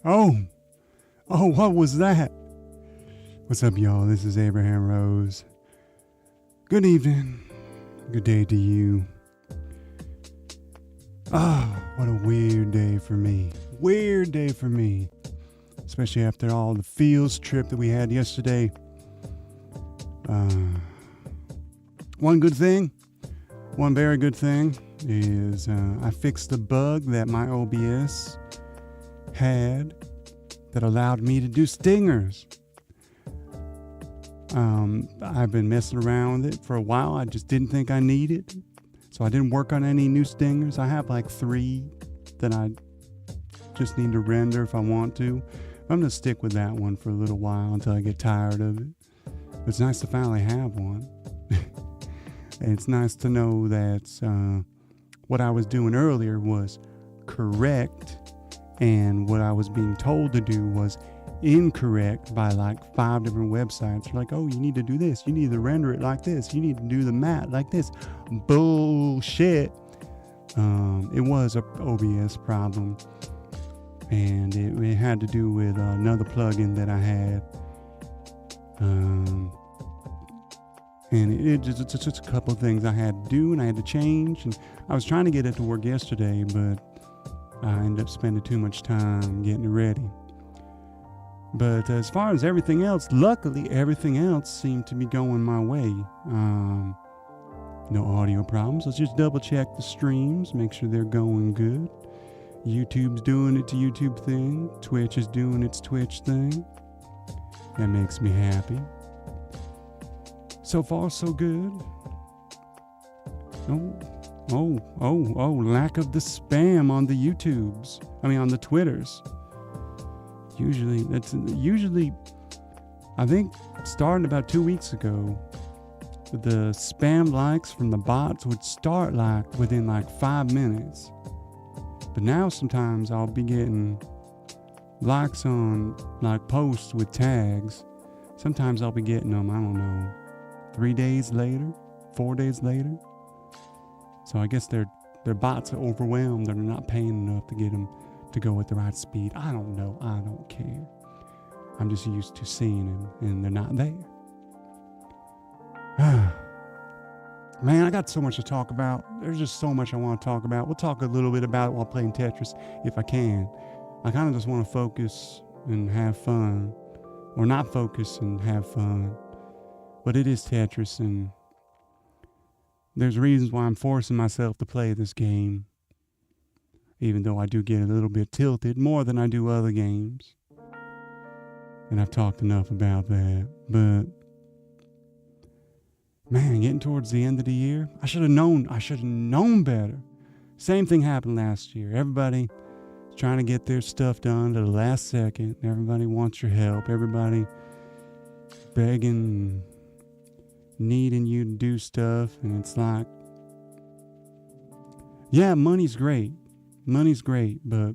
Oh, what was that? What's up, y'all? This is Abraham Rose. Good evening. Good day to you. What a weird day for me. Weird day for me. Especially after all the fields trip that we had yesterday. One very good thing is I fixed the bug that my OBS had that allowed me to do stingers. I've been messing around with it for a while. I just didn't think I needed, so I didn't work on any new stingers. I have like 3 that I just need to render if I want to. I'm going to stick with that one for a little while until I get tired of it. But it's nice to finally have one. And it's nice to know that what I was doing earlier was correct, and what I was being told to do was incorrect by like 5 different websites. They're like, oh, you need to do this. You need to render it like this. You need to do the matte like this. Bullshit. It was a OBS problem, and it had to do with another plugin that I had. And it just a couple of things I had to do and I had to change. And I was trying to get it to work yesterday, but I ended up spending too much time getting it ready. But as far as everything else, luckily everything else seemed to be going my way. No audio problems. Let's just double check the streams, make sure they're going good. YouTube's doing its YouTube thing. Twitch is doing its Twitch thing. That makes me happy. So far, so good. Lack of the spam on the YouTubes. On the Twitters. Usually, I think starting about 2 weeks ago, the spam likes from the bots would start like within like 5 minutes. But now sometimes I'll be getting likes on like posts with tags. Sometimes I'll be getting them, 3 days later, 4 days later. So I guess their bots are overwhelmed. They're not paying enough to get them to go at the right speed. I don't know. I don't care. I'm just used to seeing them, and they're not there. Man, I got so much to talk about. There's just so much I want to talk about. We'll talk a little bit about it while playing Tetris, if I can. I kind of just want to focus and have fun. Or not focus and have fun. But it is Tetris, and there's reasons why I'm forcing myself to play this game. Even though I do get a little bit tilted, more than I do other games. And I've talked enough about that. But, man, getting towards the end of the year, I should have known better. Same thing happened last year. Everybody is trying to get their stuff done to the last second. Everybody wants your help. Everybody begging, needing you to do stuff, and it's like, yeah, money's great, but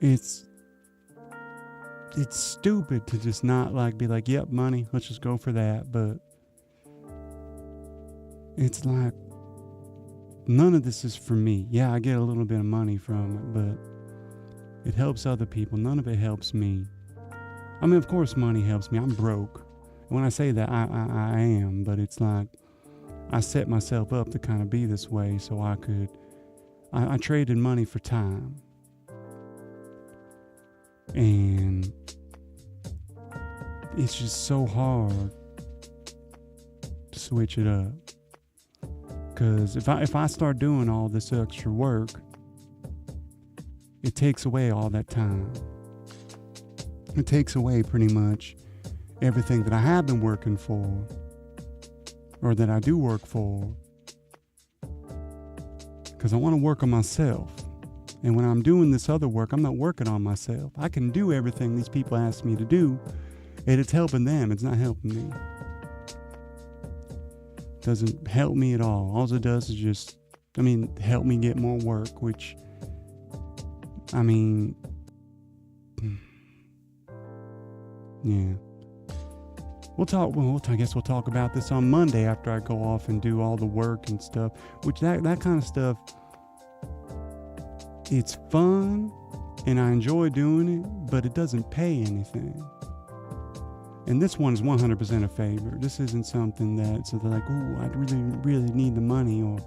it's stupid to just not like be like, yep, money, let's just go for that. But it's like, none of this is for me. Yeah, I get a little bit of money from it, but it helps other people. None of it helps me. Of course money helps me. I'm broke. And when I say that, I am, but it's like I set myself up to kind of be this way so I traded money for time. And it's just so hard to switch it up. Because if I start doing all this extra work, it takes away all that time. It takes away pretty much everything that I have been working for, or that I do work for, because I want to work on myself. And when I'm doing this other work, I'm not working on myself. I can do everything these people ask me to do, and it's helping them. It's not helping me. It doesn't help me at all. All it does is just, help me get more work, which, yeah. I guess we'll talk about this on Monday after I go off and do all the work and stuff, which that kind of stuff it's fun and I enjoy doing it, but it doesn't pay anything. And this one's 100% a favor. This isn't something that's like, ooh, I really need the money, or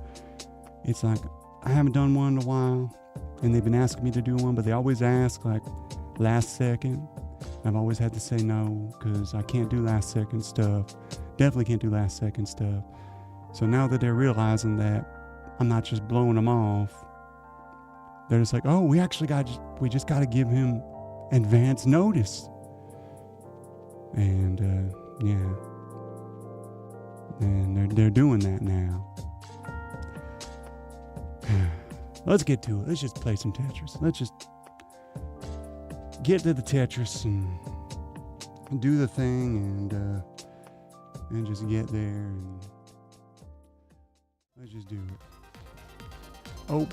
it's like, I haven't done one in a while and they've been asking me to do one, but they always ask like last second. I've always had to say no because I can't do last second stuff. Definitely can't do last second stuff. So now that they're realizing that I'm not just blowing them off, they're just like, oh, we just got to give him advance notice. And yeah, and they're doing that now. Let's get to it. Let's just play some Tetris. Let's just get to the Tetris and do the thing and just get there and let's just do it. Oh.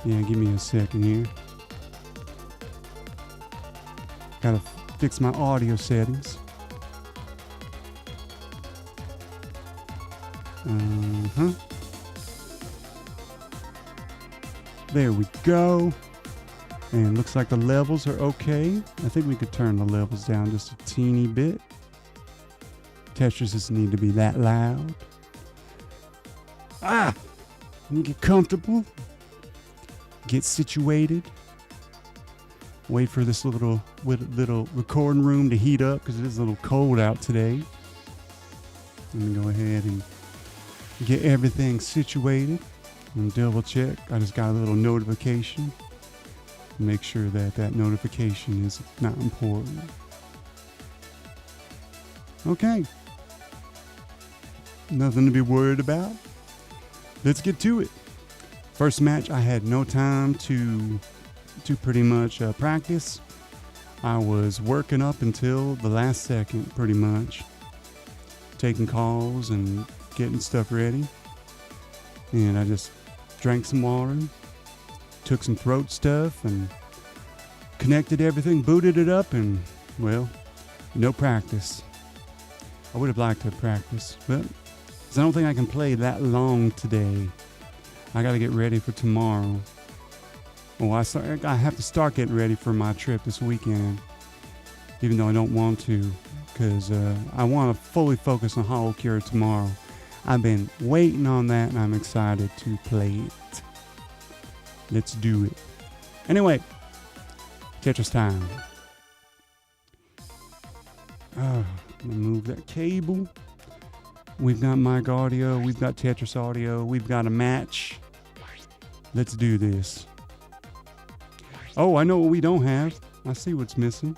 Yeah, give me a second here. Gotta fix my audio settings. There we go. And looks like the levels are okay. I think we could turn the levels down just a teeny bit. Tetris doesn't need to be that loud. Let me get comfortable. Get situated. Wait for this little recording room to heat up because it is a little cold out today. Let me go ahead and get everything situated and double check. I just got a little notification. Make sure that notification is not important. Okay. Nothing to be worried about. Let's get to it. First match, I had no time to pretty much practice. I was working up until the last second, pretty much. Taking calls and getting stuff ready. And I just drank some water, took some throat stuff, and connected everything, booted it up, and, well, no practice. I would have liked to practice, but 'cause I don't think I can play that long today. I got to get ready for tomorrow. Well, I have to start getting ready for my trip this weekend, even though I don't want to, because I want to fully focus on Hollow Cure tomorrow. I've been waiting on that, and I'm excited to play it. Let's do it. Anyway, Tetris time. I'm gonna move that cable. We've got mic audio, we've got Tetris audio, we've got a match. Let's do this. Oh, I know what we don't have. I see what's missing.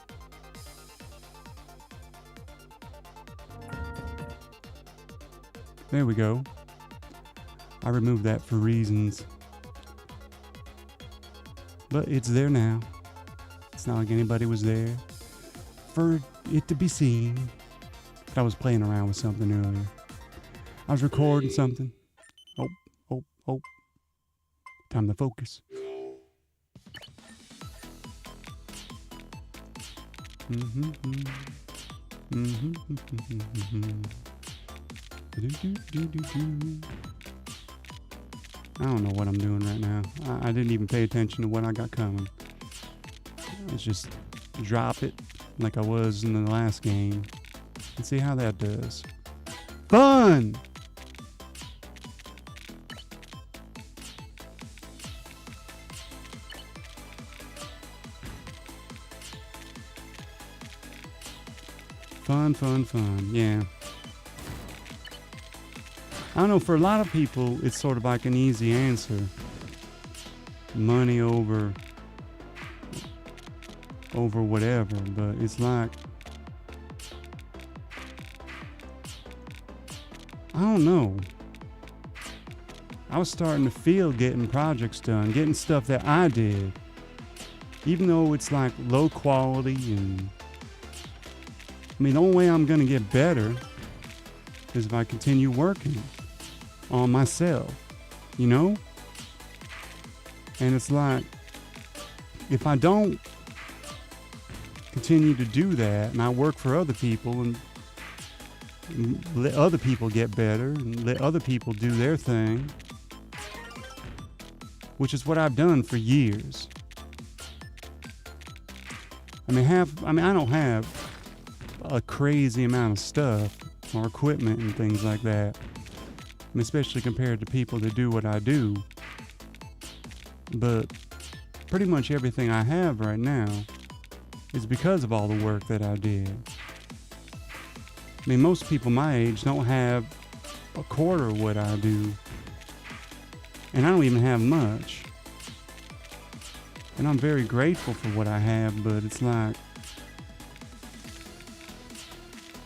There we go. I removed that for reasons. But it's there now. It's not like anybody was there for it to be seen. I was playing around with something earlier. I was recording something. Oh. Time to focus. I don't know what I'm doing right now. I didn't even pay attention to what I got coming. Let's just drop it like I was in the last game and see how that does. Fun! Fun. Yeah. I don't know, for a lot of people, it's sort of like an easy answer. Money over whatever, but it's like, I don't know. I was starting to feel getting projects done, getting stuff that I did, even though it's like low quality. And I mean, the only way I'm gonna get better is if I continue working on myself, you know? And it's like, if I don't continue to do that and I work for other people, and let other people get better and let other people do their thing, which is what I've done for years. I don't have a crazy amount of stuff or equipment and things like that. Especially compared to people that do what I do. But pretty much everything I have right now is because of all the work that I did. I mean, most people my age don't have a quarter of what I do. And I don't even have much. And I'm very grateful for what I have, but it's like,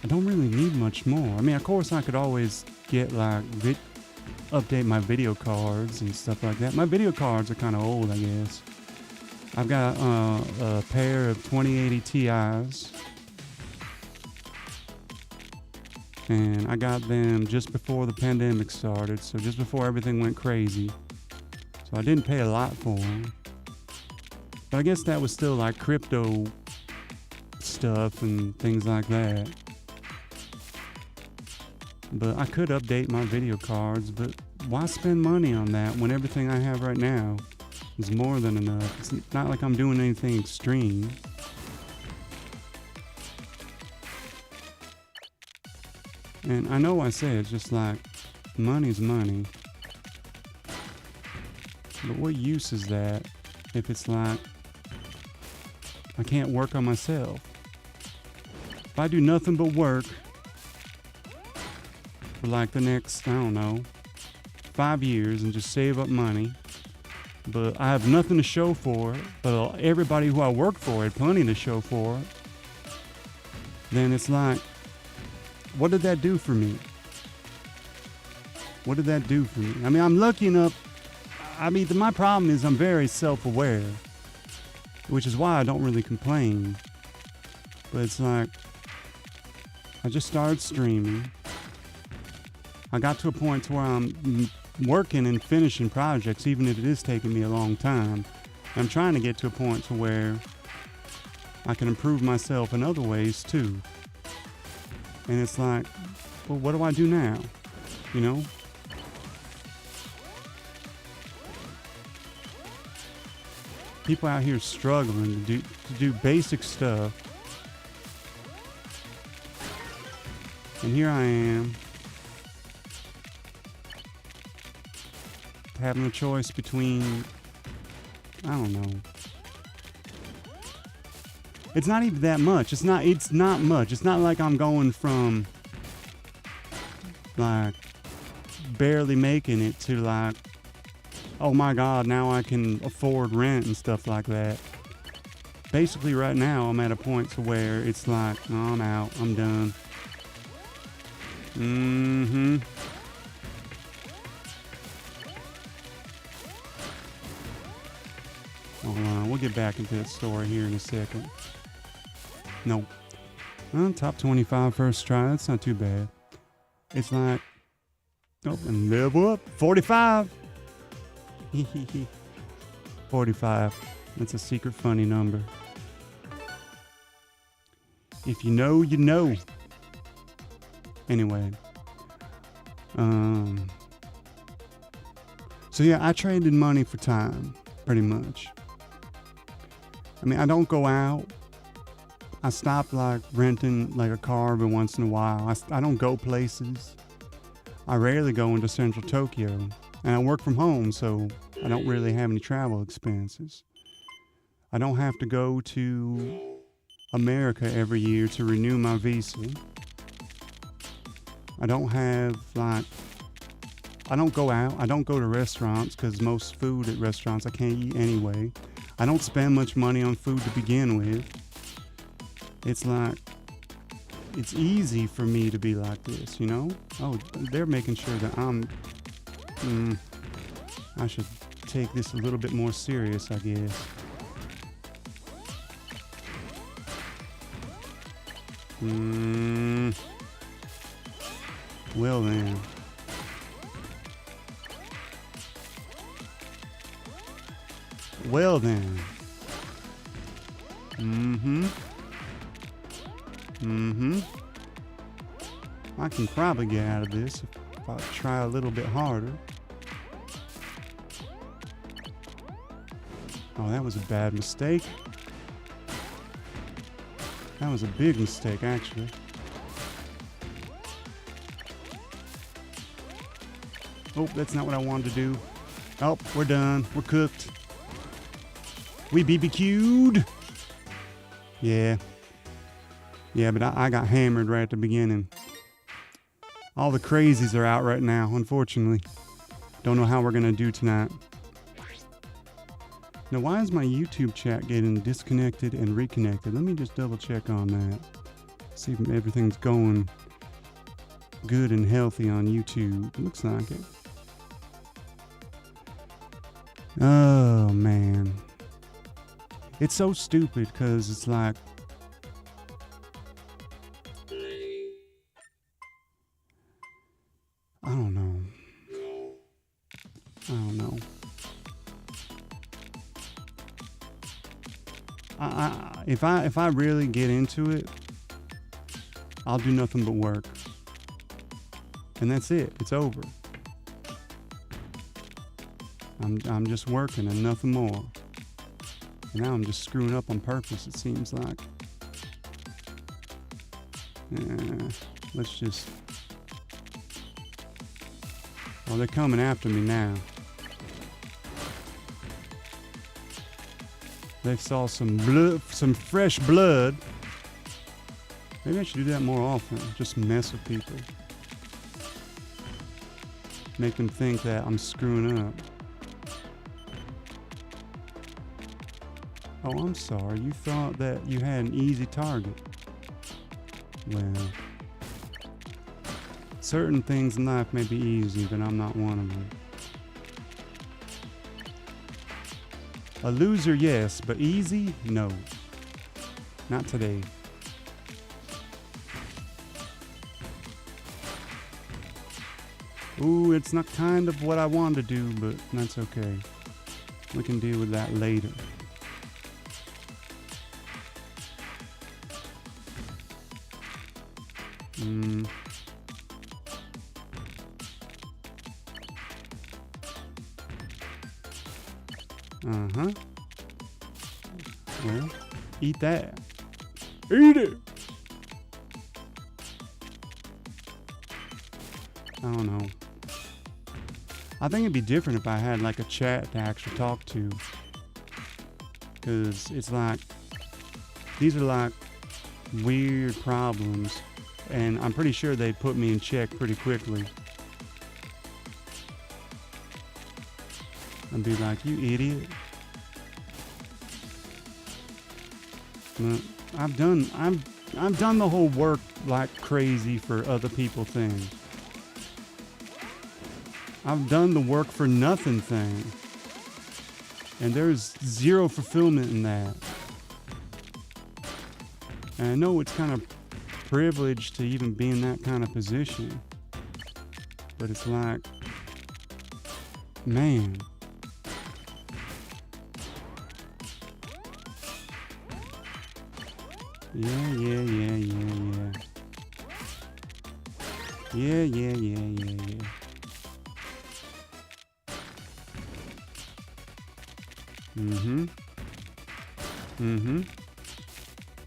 I don't really need much more. I mean, of course I could always get update my video cards and stuff like that. My video cards are kind of old, I guess. I've got a pair of 2080 Ti's, and I got them just before the pandemic started, so just before everything went crazy. So I didn't pay a lot for them, but I guess that was still like crypto stuff and things like that. But I could update my video cards, but why spend money on that when everything I have right now is more than enough? It's not like I'm doing anything extreme. And I know I say it's just like, money's money. But what use is that if it's like, I can't work on myself? If I do nothing but work for like the next, I don't know, 5 years and just save up money, but I have nothing to show for it, but everybody who I work for had plenty to show for it, then it's like, what did that do for me? What did that do for me? I mean, I'm lucky enough. I mean, my problem is I'm very self-aware, which is why I don't really complain. But it's like, I just started streaming. I got to a point to where I'm working and finishing projects, even if it is taking me a long time. I'm trying to get to a point to where I can improve myself in other ways too. And it's like, well, what do I do now? You know? People out here struggling to do basic stuff. And here I am, having a choice between, I don't know. It's not even that much. It's not much. It's not like I'm going from like barely making it to like, oh my God, now I can afford rent and stuff like that. Basically right now I'm at a point to where it's like, oh, I'm out, I'm done. Hold on, we'll get back into the story here in a second. Nope. Top 25 first try, that's not too bad. It's like, oh, and level up, 45. 45. That's a secret funny number. If you know, you know. Anyway. So yeah, I traded money for time, pretty much. I mean, I don't go out. I stopped like renting like a car every once in a while. I don't go places. I rarely go into central Tokyo. And I work from home, so I don't really have any travel expenses. I don't have to go to America every year to renew my visa. I don't have like, I don't go out. I don't go to restaurants because most food at restaurants I can't eat anyway. I don't spend much money on food to begin with. It's like, it's easy for me to be like this, you know? Oh, they're making sure that I should take this a little bit more serious, I guess. Well then. Well then. I can probably get out of this if I try a little bit harder. Oh, that was a bad mistake. That was a big mistake, actually. Oh, that's not what I wanted to do. Oh, we're done. We're cooked. We BBQ'd. Yeah. Yeah, but I got hammered right at the beginning. All the crazies are out right now, unfortunately. Don't know how we're going to do tonight. Now, why is my YouTube chat getting disconnected and reconnected? Let me just double check on that. See if everything's going good and healthy on YouTube. Looks like it. Oh, man. It's so stupid because it's like... I don't know. If I really get into it, I'll do nothing but work. And that's it. It's over. I'm just working and nothing more. And now I'm just screwing up on purpose, it seems like. Let's just... Oh, they're coming after me now. They saw some blood, some fresh blood. Maybe I should do that more often. Just mess with people. Make them think that I'm screwing up. Oh, I'm sorry. You thought that you had an easy target. Well, certain things in life may be easy, but I'm not one of them. A loser, yes, but easy, no. Not today. Ooh, it's not kind of what I wanted to do, but that's okay. We can deal with that later. Uh-huh. Well, eat that. Eat it! I don't know. I think it'd be different if I had like a chat to actually talk to. Because it's like, these are like weird problems. And I'm pretty sure they'd put me in check pretty quickly. I'd be like, you idiot. But I've done the whole work like crazy for other people thing. I've done the work for nothing thing. And there's zero fulfillment in that. And I know it's kind of privileged to even be in that kind of position. But it's like, man. Yeah.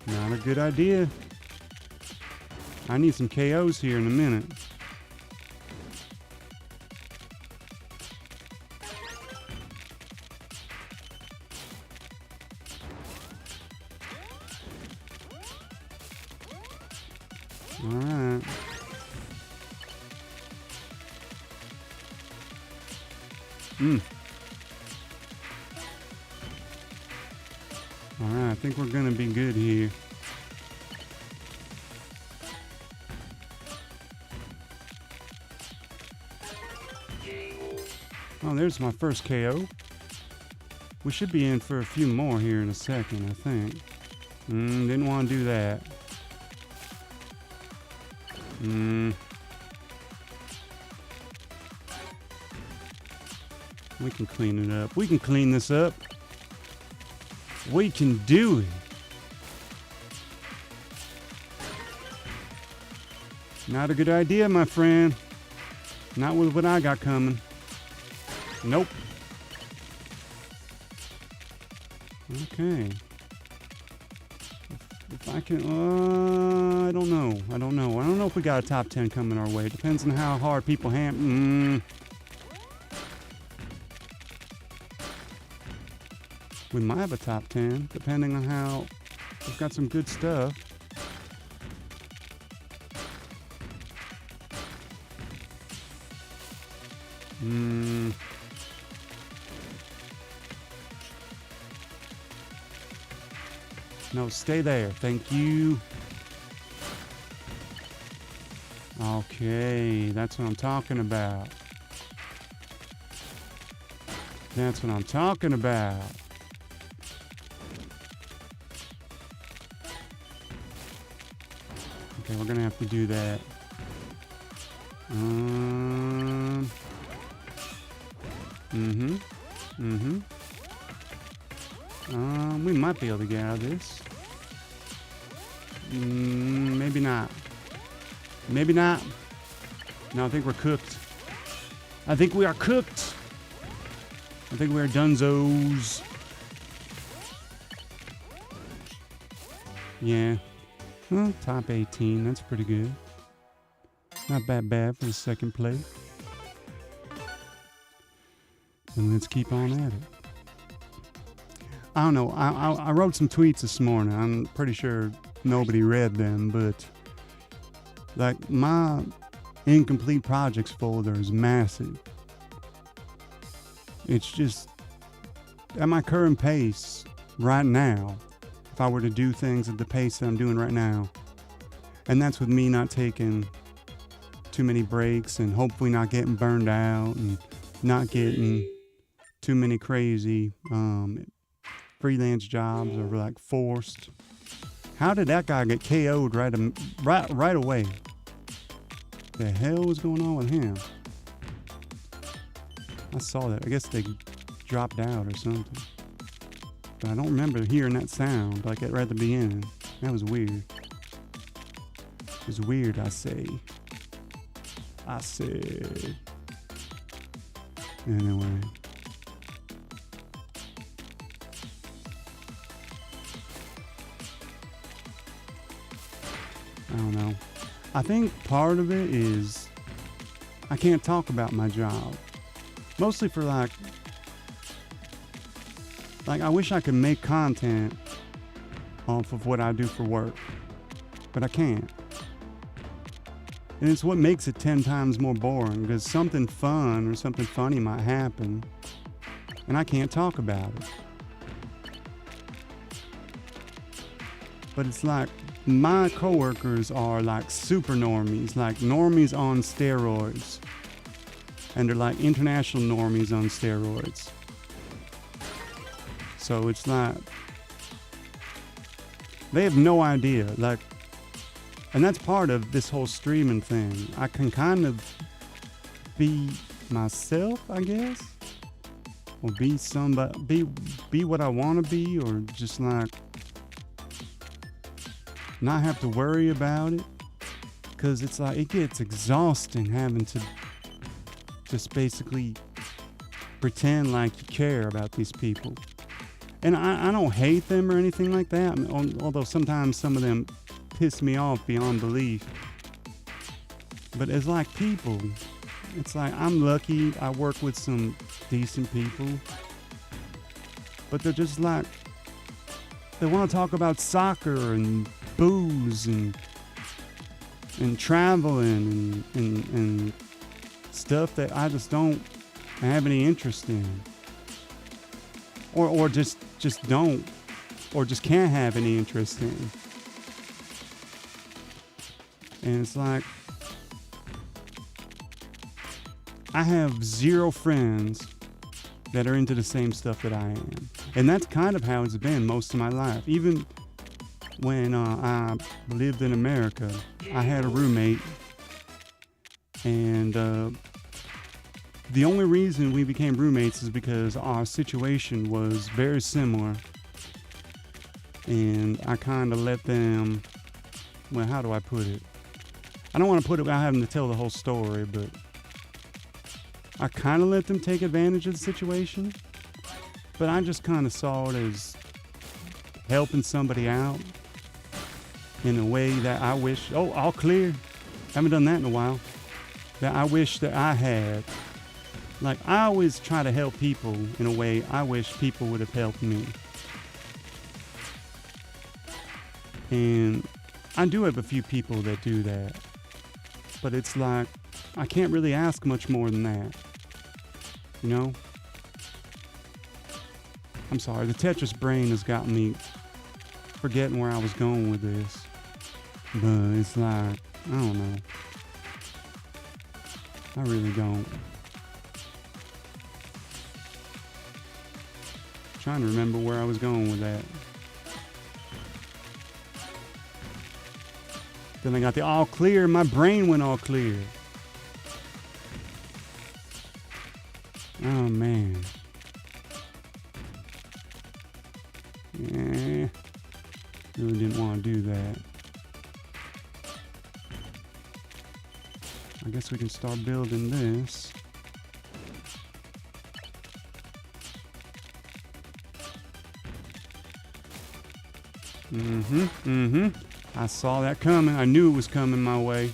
Not a good idea. I need some KOs here in a minute. All right. All right, I think we're gonna be good here. Oh, there's my first KO. We should be in for a few more here in a second, I think. Didn't want to do that. We can clean it up. We can clean this up. We can do it. Not a good idea, my friend. Not with what I got coming. Nope. Okay. If I can, I don't know. I don't know if we got a top 10 coming our way. Depends on how hard people We might have a top 10, depending on how we've got some good stuff. No, stay there. Thank you. Okay, that's what I'm talking about. That's what I'm talking about. Okay, we're gonna have to do that. We might be able to get out of this. Maybe not. Maybe not. No, I think we're cooked. I think we are cooked. I think we're dunzos. Yeah. Well, top 18. That's pretty good. Not that bad for the second place. And let's keep on at it. I don't know. I wrote some tweets this morning. I'm pretty sure nobody read them, but like my incomplete projects folder is massive. It's just at my current pace right now, if I were to do things at the pace that I'm doing right now, and that's with me not taking too many breaks and hopefully not getting burned out and not getting too many crazy freelance jobs or like forced. How did that guy get KO'd right away? The hell was going on with him? I saw that. I guess they dropped out or something. But I don't remember hearing that sound like right at the beginning. That was weird. It was weird, I say. I said. Anyway. I don't know. I think part of it is I can't talk about my job. Mostly for like I wish I could make content off of what I do for work, but I can't. And it's what makes it 10 times more boring, because something fun or something funny might happen and I can't talk about it. But it's like my coworkers are like super normies, like normies on steroids. And they're like international normies on steroids. So it's like they have no idea, like, and that's part of this whole streaming thing. I can kind of be myself, I guess, or be somebody, be what I want to be, or just like not have to worry about it, because it's like it gets exhausting having to just basically pretend like you care about these people. And I don't hate them or anything like that, although sometimes some of them piss me off beyond belief. But as like people, it's like I'm lucky I work with some decent people. But they're just like, they want to talk about soccer and booze and traveling and stuff that I just don't have any interest in. Or just don't, or just can't have any interest in. And it's like, I have 0 friends that are into the same stuff that I am. And that's kind of how it's been most of my life. Even when I lived in America, I had a roommate, and the only reason we became roommates is because our situation was very similar. And I kind of let them, well, how do I put it? I don't want to put it without having to tell the whole story, but I kind of let them take advantage of the situation. But I just kind of saw it as helping somebody out in a way that I wish, oh, all clear. Haven't done that in a while. That I wish that I had. Like, I always try to help people in a way I wish people would have helped me. And I do have a few people that do that. But it's like, I can't really ask much more than that. You know? I'm sorry, the Tetris brain has got me forgetting where I was going with this. But it's like, I don't know. I really don't. Trying to remember where I was going with that. Then I got the all clear. My brain went all clear. Oh, man. Yeah. Really didn't want to do that. I guess we can start building this. I saw that coming. I knew it was coming my way.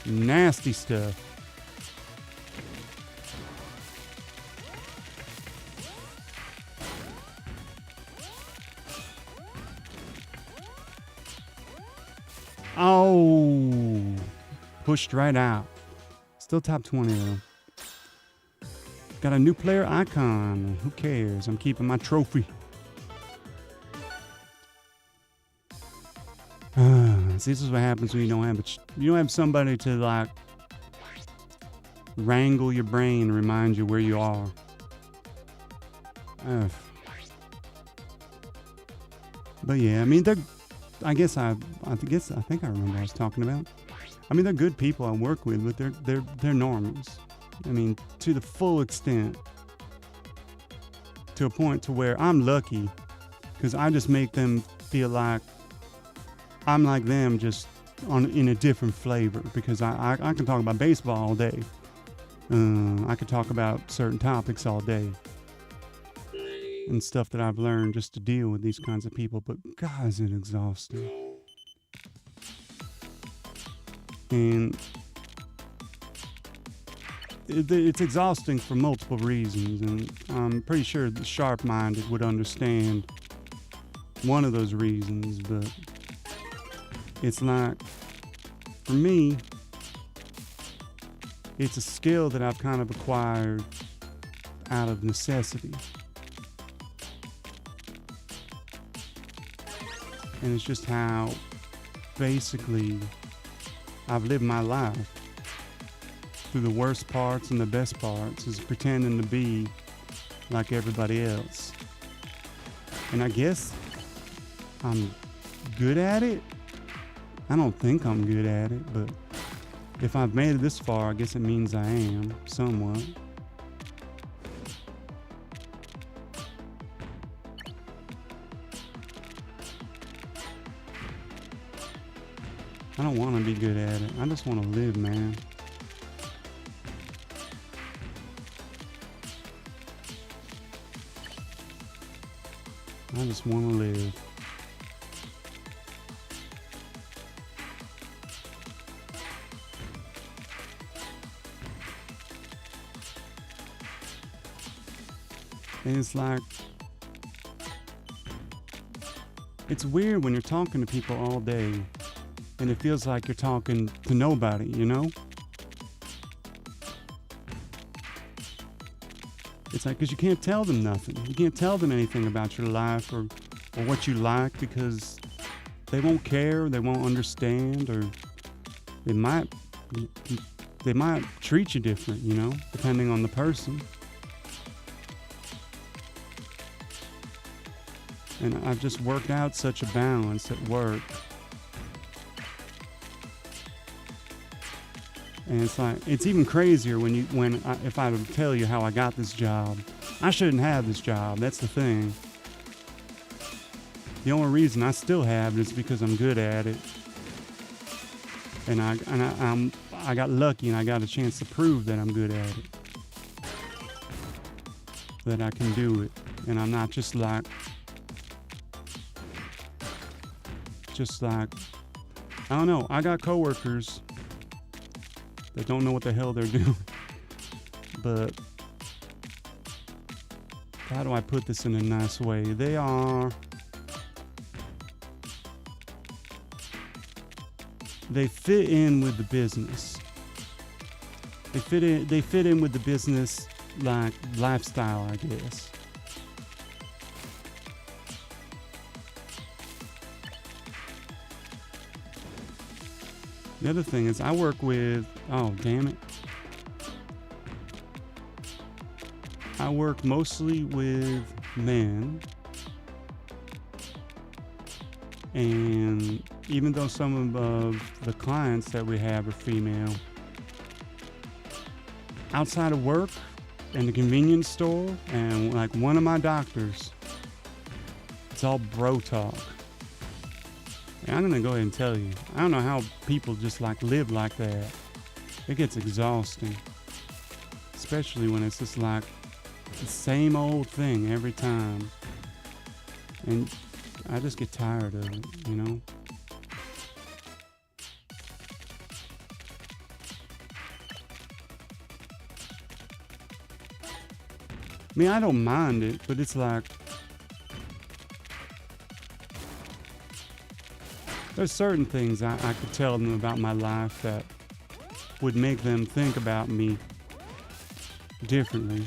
Nasty stuff. Oh, pushed right out. Still top 20 though. Got a new player icon. Who cares? I'm keeping my trophy. See, this is what happens when you don't have somebody to like wrangle your brain and remind you where you are. But yeah, I mean, I think I remember what I was talking about. I mean, they're good people I work with, but they're normies. I mean, to the full extent, to a point to where I'm lucky, because I just make them feel like I'm like them, just in a different flavor. Because I can talk about baseball all day. I could talk about certain topics all day and stuff that I've learned just to deal with these kinds of people. But God, is it exhausting. And it's exhausting for multiple reasons, and I'm pretty sure the sharp-minded would understand one of those reasons, but it's like, for me, it's a skill that I've kind of acquired out of necessity. And it's just how, basically, I've lived my life. Through the worst parts and the best parts, is pretending to be like everybody else. And I guess I'm good at it. I don't think I'm good at it, but if I've made it this far, I guess it means I am, somewhat. I don't want to be good at it. I just want to live, man. I just want to live. And it's like, it's weird when you're talking to people all day and it feels like you're talking to nobody, you know? It's like, because you can't tell them nothing. You can't tell them anything about your life or what you like, because they won't care, they won't understand, or they might treat you different, you know, depending on the person. And I've just worked out such a balance at work. And it's like, it's even crazier if I would tell you how I got this job. I shouldn't have this job. That's the thing. The only reason I still have it is because I'm good at it. And I got lucky and I got a chance to prove that I'm good at it. That I can do it. And I'm not just like, I don't know. I got coworkers that don't know what the hell they're doing. But how do I put this in a nice way? They fit in with the business. They fit in with the business like lifestyle, I guess. The other thing is I work with, oh damn it. I work mostly with men. And even though some of the clients that we have are female, outside of work and the convenience store and like one of my doctors, it's all bro talk. And I'm gonna go ahead and tell you, I don't know how people just like live like that. It gets exhausting, especially when it's just like the same old thing every time. And I just get tired of it, you know? I mean, I don't mind it, but it's like, there's certain things I could tell them about my life that would make them think about me differently.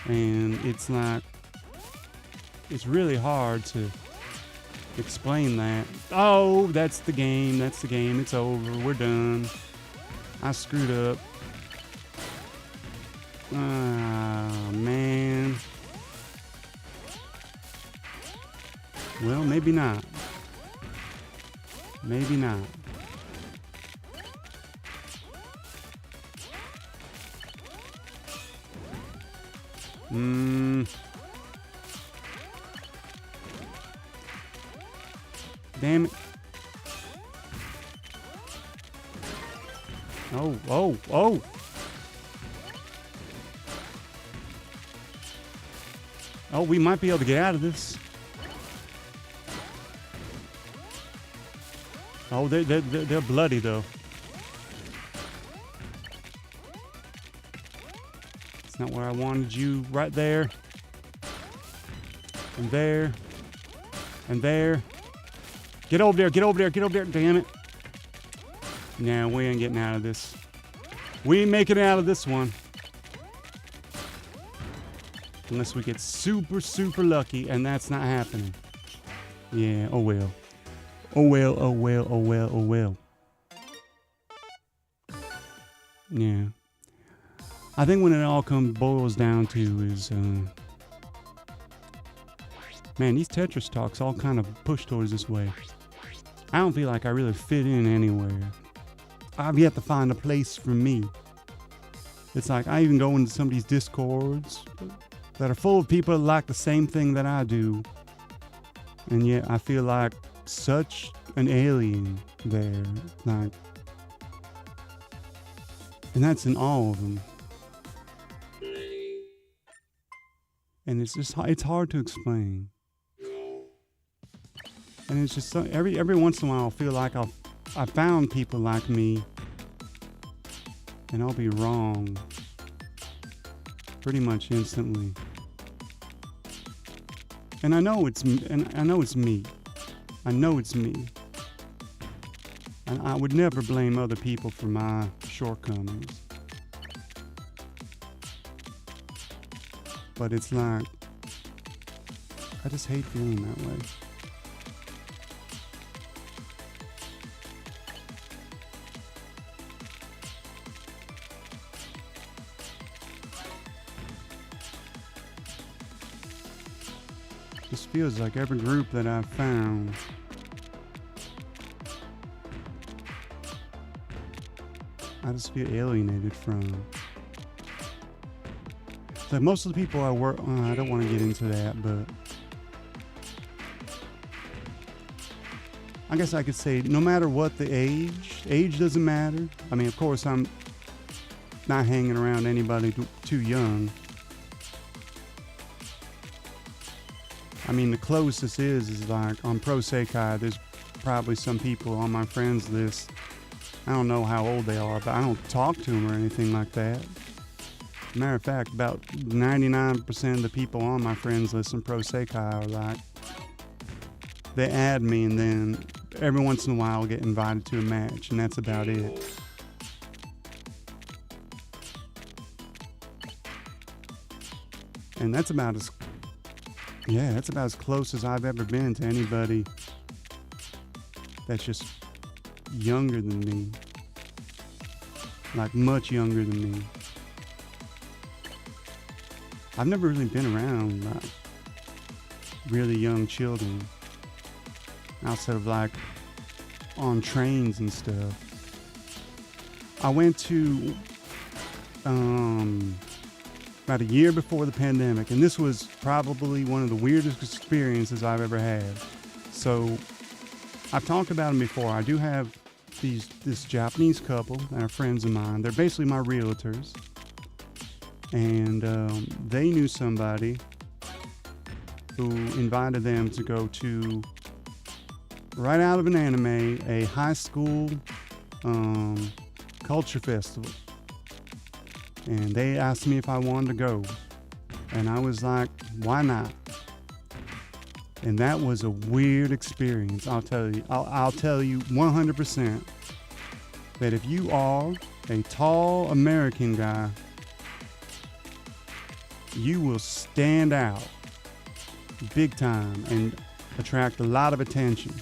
And it's like, it's really hard to explain that. Oh, that's the game, it's over, we're done. I screwed up. Ah, man. Well, maybe not. Maybe not. Damn it. Oh. Oh, we might be able to get out of this. Oh, they're bloody though. It's not where I wanted you. Right there. And there. And there. Get over there. Damn it. Nah, we ain't getting out of this. We ain't making it out of this one. Unless we get super, super lucky, and that's not happening. Yeah, oh well. Yeah. I think when it all boils down to is, man, these Tetris talks all kind of push towards this way. I don't feel like I really fit in anywhere. I've yet to find a place for me. It's like I even go into some of these Discords that are full of people that like the same thing that I do. And yet I feel like such an alien there. Like, and that's in all of them. And it's hard to explain. And it's just so, every once in a while I feel like I found people like me, and I'll be wrong pretty much instantly. And I know it's me. I know it's me. And I would never blame other people for my shortcomings. But it's like, I just hate feeling that way. Just feels like every group that I've found I just feel alienated from. Like most of the people I work, I don't want to get into that, but I guess I could say no matter what the age doesn't matter. I mean, of course, I'm not hanging around anybody too young. I mean, the closest is like on Pro Sekai, there's probably some people on my friends list. I don't know how old they are, but I don't talk to them or anything like that. Matter of fact, about 99% of the people on my friends list in Pro Sekai are like, they add me and then every once in a while I'll get invited to a match, and that's about it. And that's about as close as I've ever been to anybody that's just younger than me. Like much younger than me. I've never really been around like really young children outside of like on trains and stuff. I went to about a year before the pandemic, and this was probably one of the weirdest experiences I've ever had. So I've talked about them before. I do have this Japanese couple that are friends of mine. They're basically my realtors. And they knew somebody who invited them to go to, right out of an anime, a high school culture festival. And they asked me if I wanted to go. And I was like, why not? And that was a weird experience, I'll tell you. I'll tell you 100% that if you are a tall American guy, you will stand out big time and attract a lot of attention,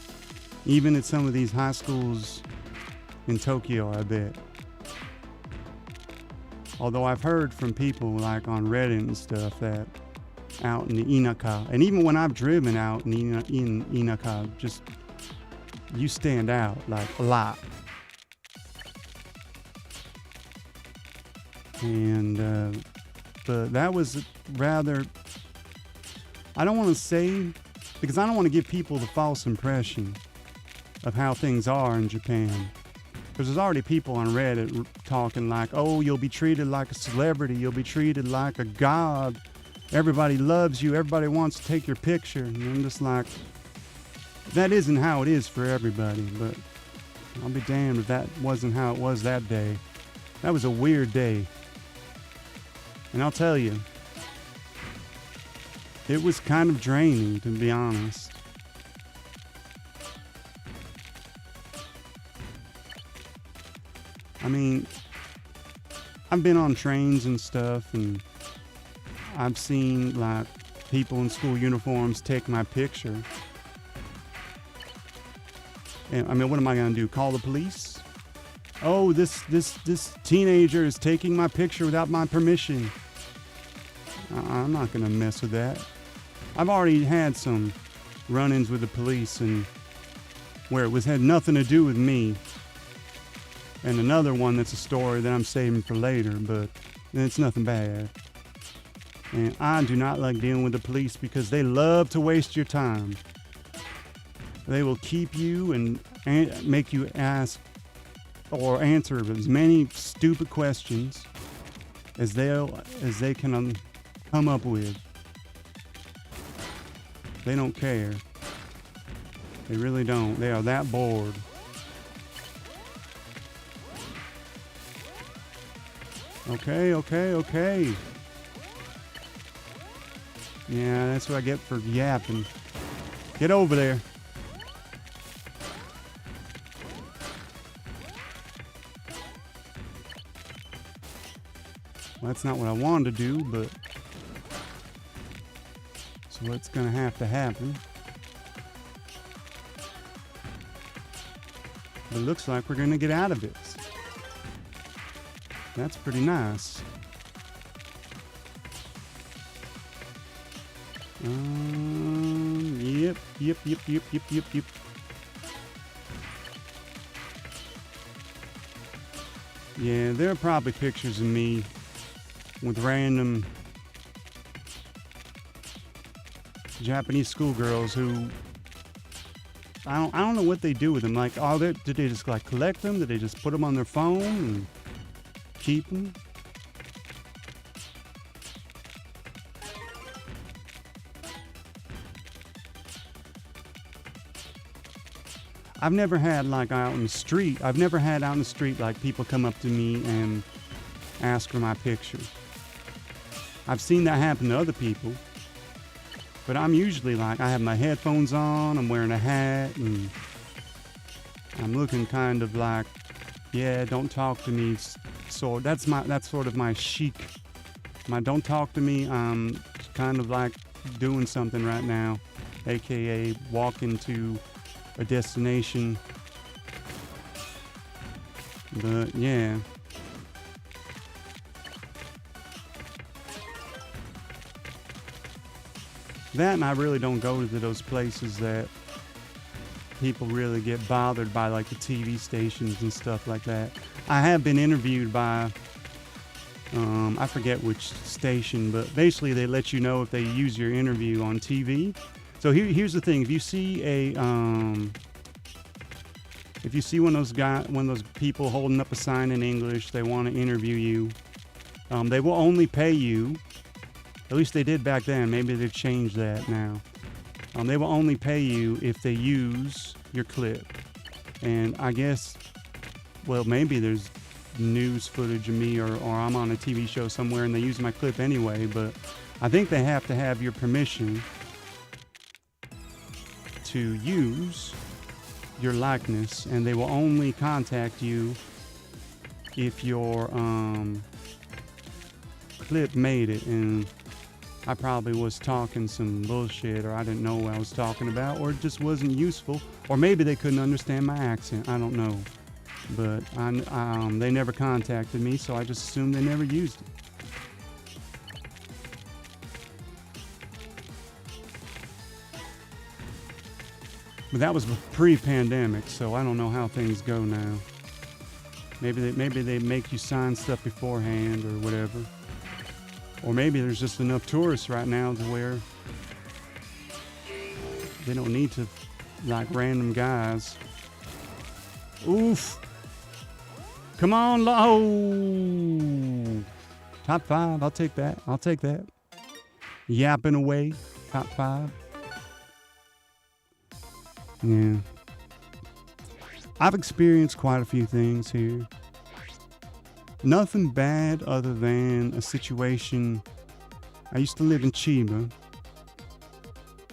even at some of these high schools in Tokyo, I bet. Although I've heard from people like on Reddit and stuff that out in the Inaka, and even when I've driven out in Inaka, just you stand out like a lot. And but that was rather, I don't want to say, because I don't want to give people the false impression of how things are in Japan. Because there's already people on Reddit talking like, oh, you'll be treated like a celebrity, you'll be treated like a god, everybody loves you, everybody wants to take your picture. And I'm just like, that isn't how it is for everybody, but I'll be damned if that wasn't how it was that day. That was a weird day. And I'll tell you, it was kind of draining, to be honest. I mean, I've been on trains and stuff, and I've seen like people in school uniforms take my picture. And I mean, what am I gonna do? Call the police? Oh, this teenager is taking my picture without my permission. I'm not gonna mess with that. I've already had some run-ins with the police, and where it had nothing to do with me. And another one that's a story that I'm saving for later, but it's nothing bad. And I do not like dealing with the police because they love to waste your time. They will keep you and make you ask or answer as many stupid questions as they can come up with. They don't care. They really don't. They are that bored. Okay. Yeah, that's what I get for yapping. Get over there. Well, that's not what I wanted to do, but so what's gonna have to happen. But it looks like we're gonna get out of this. That's pretty nice. Yep. Yeah, there are probably pictures of me with random Japanese schoolgirls who I don't know what they do with them. Like, did they just like collect them? Did they just put them on their phone and keep them? I've never had like out in the street. I've never had out in the street like people come up to me and ask for my picture. I've seen that happen to other people, but I'm usually like, I have my headphones on, I'm wearing a hat, and I'm looking kind of like, yeah, don't talk to me. So that's sort of my chic. My don't talk to me. I'm kind of like doing something right now, aka walking to a destination. But yeah. That, and I really don't go to those places that people really get bothered by, like the TV stations and stuff like that. I have been interviewed by, I forget which station, but basically they let you know if they use your interview on TV. So here's the thing: if you see one of those people holding up a sign in English, they want to interview you. They will only pay you. At least they did back then. Maybe they've changed that now. They will only pay you if they use your clip. And I guess, well, maybe there's news footage of me, or I'm on a TV show somewhere and they use my clip anyway. But I think they have to have your permission to use your likeness, and they will only contact you if your clip made it. And I probably was talking some bullshit, or I didn't know what I was talking about, or it just wasn't useful, or maybe they couldn't understand my accent. I don't know, but they never contacted me, so I just assumed they never used it. But that was pre-pandemic, so I don't know how things go now. Maybe they make you sign stuff beforehand or whatever. Or maybe there's just enough tourists right now to where they don't need to, like, random guys. Oof. Come on, Top 5, I'll take that. Yapping away, top 5. Yeah. I've experienced quite a few things here. Nothing bad other than a situation. I used to live in Chiba,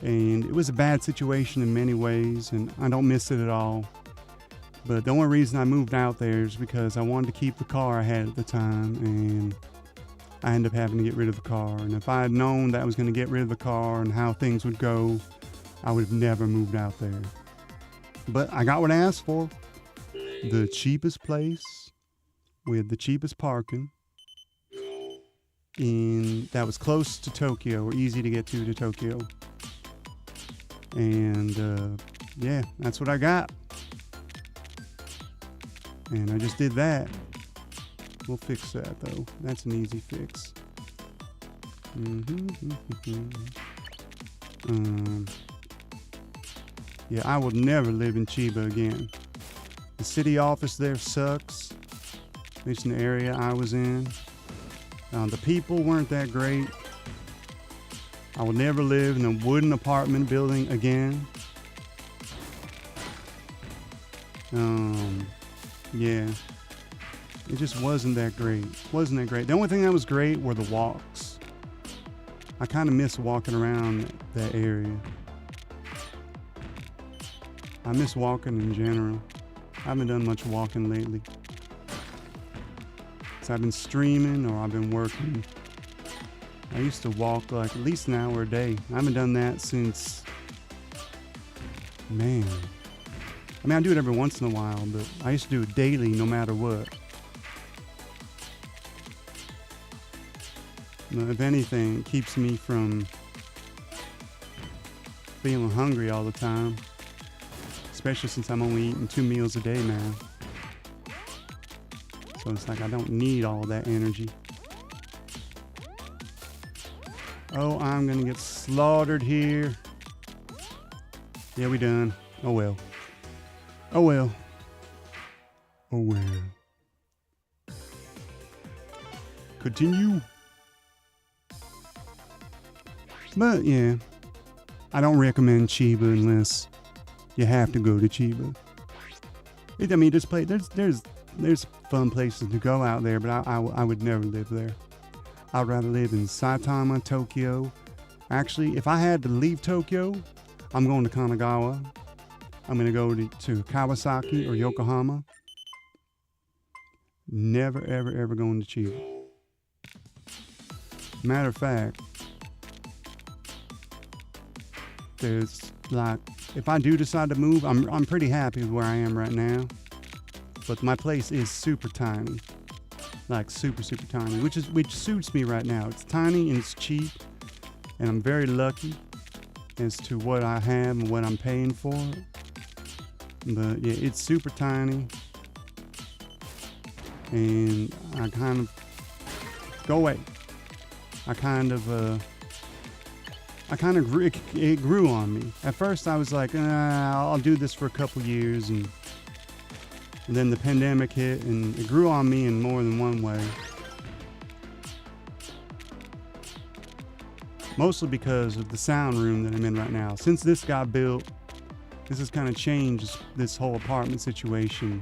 and it was a bad situation in many ways, and I don't miss it at all. But the only reason I moved out there is because I wanted to keep the car I had at the time, and I ended up having to get rid of the car. And if I had known that I was going to get rid of the car and how things would go, I would have never moved out there. But I got what I asked for. The cheapest place with the cheapest parking, and that was close to Tokyo, or easy to get to Tokyo. And yeah, that's what I got. And I just did that. We'll fix that though. That's an easy fix. Yeah, I will never live in Chiba again. The city office there sucks, at least in the area I was in. The people weren't that great. I will never live in a wooden apartment building again. Yeah, it just wasn't that great. The only thing that was great were the walks. I kind of miss walking around that area. I miss walking in general. I haven't done much walking lately. So I've been streaming or I've been working. I used to walk like at least an hour a day. I haven't done that since, man. I mean, I do it every once in a while, but I used to do it daily no matter what. If anything, it keeps me from feeling hungry all the time. Especially since I'm only eating 2 meals a day now. So it's like I don't need all that energy. Oh, I'm gonna get slaughtered here. Yeah, we done. Oh well. Oh well. Oh well. Continue. But yeah, I don't recommend Chiba unless you have to go to Chiba. I mean, there's fun places to go out there, but I would never live there. I'd rather live in Saitama, Tokyo. Actually, if I had to leave Tokyo, I'm going to Kanagawa. I'm going to go to Kawasaki or Yokohama. Never, ever, ever going to Chiba. Matter of fact, there's like, if I do decide to move, I'm pretty happy with where I am right now. But my place is super tiny. Like super, super tiny, which suits me right now. It's tiny and it's cheap, and I'm very lucky as to what I have and what I'm paying for. But yeah, it's super tiny, and I kind of go away. It grew on me. At first I was like, I'll do this for a couple years, and then the pandemic hit, and it grew on me in more than one way. Mostly because of the sound room that I'm in right now. Since this got built, this has kind of changed this whole apartment situation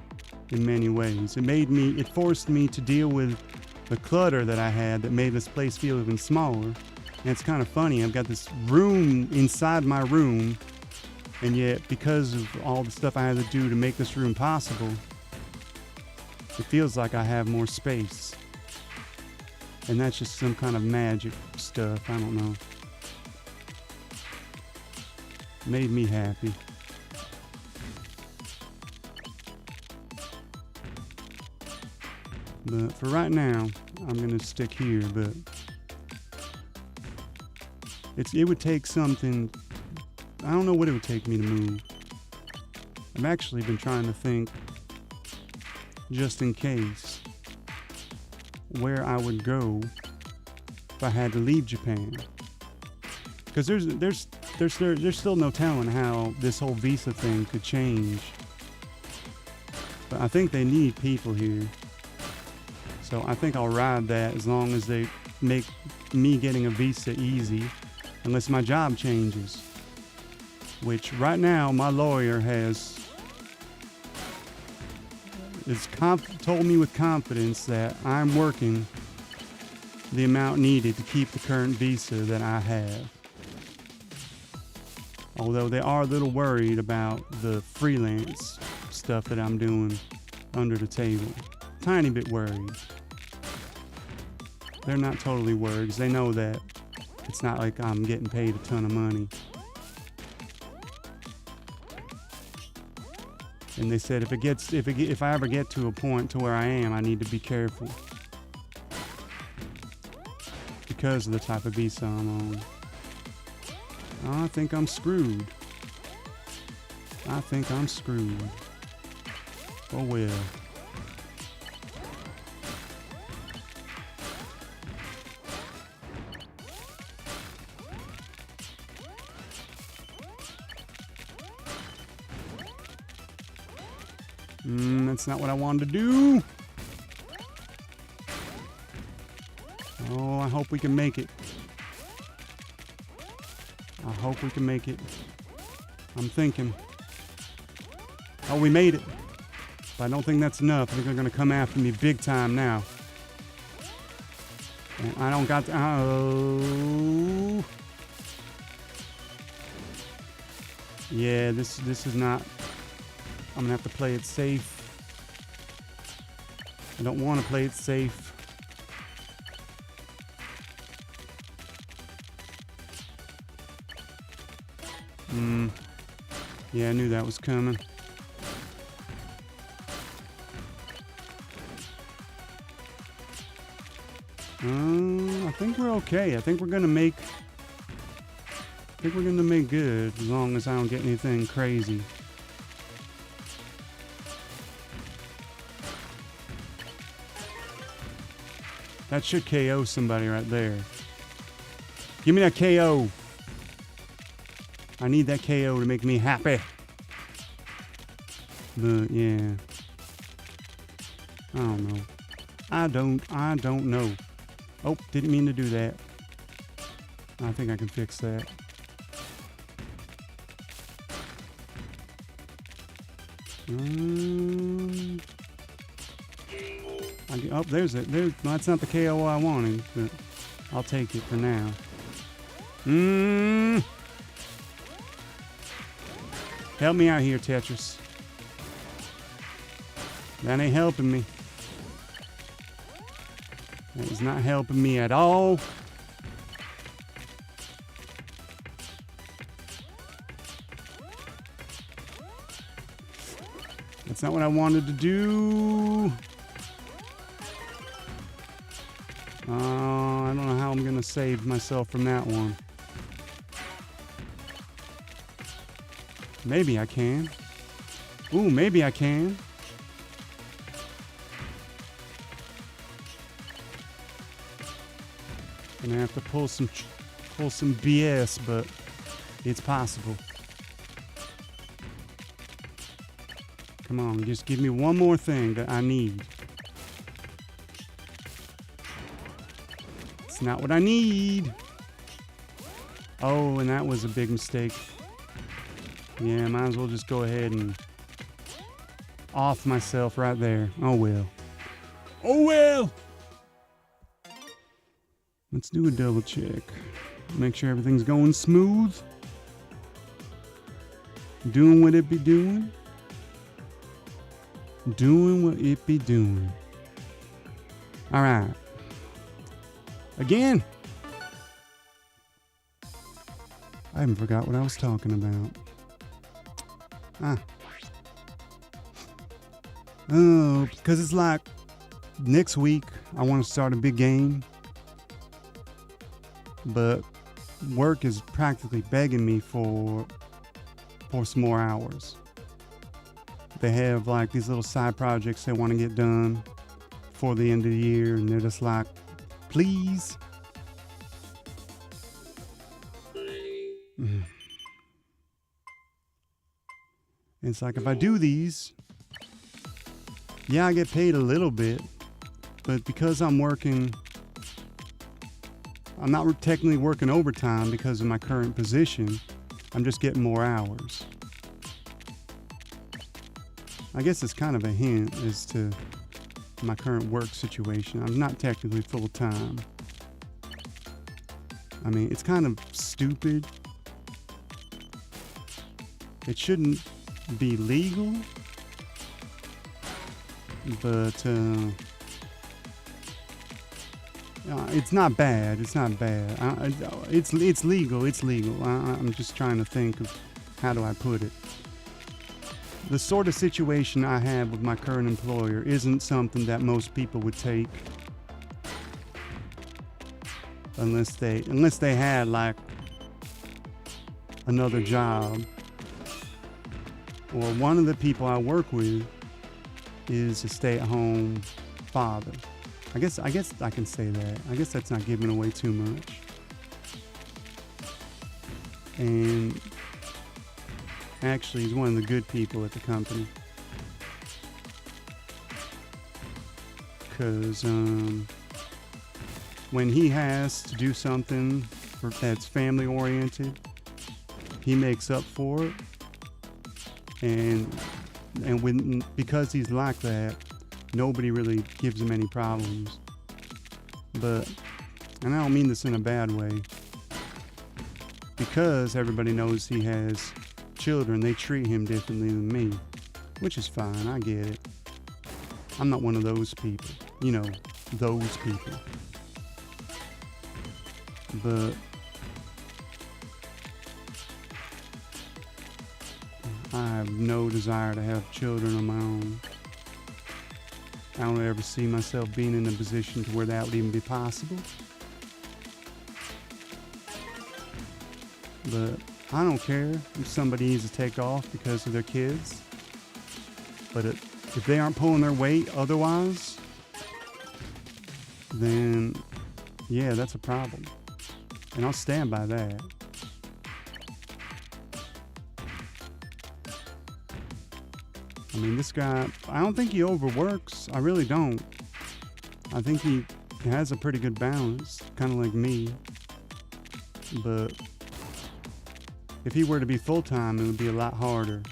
in many ways. It forced me to deal with the clutter that I had that made this place feel even smaller. And it's kind of funny, I've got this room inside my room, and yet because of all the stuff I had to do to make this room possible, it feels like I have more space. And that's just some kind of magic stuff, I don't know. Made me happy. But for right now, I'm gonna stick here, but it would take something, I don't know what it would take me to move. I've actually been trying to think, just in case, where I would go if I had to leave Japan. Because there's still no telling how this whole visa thing could change. But I think they need people here. So I think I'll ride that as long as they make me getting a visa easy, unless my job changes. Which right now my lawyer told me with confidence that I'm working the amount needed to keep the current visa that I have. Although they are a little worried about the freelance stuff that I'm doing under the table. Tiny bit worried. They're not totally worried because they know that it's not like I'm getting paid a ton of money. And they said if I ever get to a point to where I am, I need to be careful because of the type of visa I'm on. I think I'm screwed. Oh well. That's not what I wanted to do. Oh, I hope we can make it. I'm thinking. Oh, we made it. But I don't think that's enough. I think they're going to come after me big time now. And I don't got to... Oh. Yeah, this is not... I'm going to have to play it safe. I don't want to play it safe. Yeah, I knew that was coming. I think we're okay. I think we're gonna make good as long as I don't get anything crazy. That should KO somebody right there. Give me that KO. I need that KO to make me happy. But yeah. I don't know. I don't know. Oh, didn't mean to do that. I think I can fix that. Oh, there's it. Well, that's not the KO I wanted, but I'll take it for now. Help me out here, Tetris. That ain't helping me. That is not helping me at all. That's not what I wanted to do. I don't know how I'm gonna save myself from that one. Maybe I can. Ooh, maybe I can. Gonna have to pull some BS, but it's possible. Come on, just give me one more thing that I need. It's not what I need. Oh, and that was a big mistake. Yeah, might as well just go ahead and off myself right there. Oh well. Oh well! Let's do a double check. Make sure everything's going smooth. Doing what it be doing. Doing what it be doing. Alright. Again! I even forgot what I was talking about. Oh, because it's like next week I want to start a big game. But work is practically begging me for some more hours. They have like these little side projects they want to get done before the end of the year, and they're just like, please. It's like if I do these, yeah, I get paid a little bit, but because I'm working, I'm not technically working overtime because of my current position. I'm just getting more hours. I guess it's kind of a hint as to my current work situation. I'm not technically full-time. I mean, it's kind of stupid. It shouldn't be legal, but it's not bad. It's not bad. It's legal. It's legal. I'm just trying to think of how do I put it. The sort of situation I have with my current employer isn't something that most people would take unless they had like another job. Or one of the people I work with is a stay-at-home father. I guess I can say that. I guess that's not giving away too much. And actually, he's one of the good people at the company. Because when he has to do something that's family-oriented, he makes up for it. And because he's like that, nobody really gives him any problems. But, and I don't mean this in a bad way, because everybody knows he has children, they treat him differently than me, which is fine. I get it. I'm not one of those people, you know, those people. But I have no desire to have children of my own. I don't ever see myself being in a position to where that would even be possible. But I don't care if somebody needs to take off because of their kids. But if they aren't pulling their weight otherwise, then yeah, that's a problem. And I'll stand by that. I mean, this guy, I don't think he overworks. I really don't. I think he has a pretty good balance, kind of like me. But if he were to be full-time, it would be a lot harder.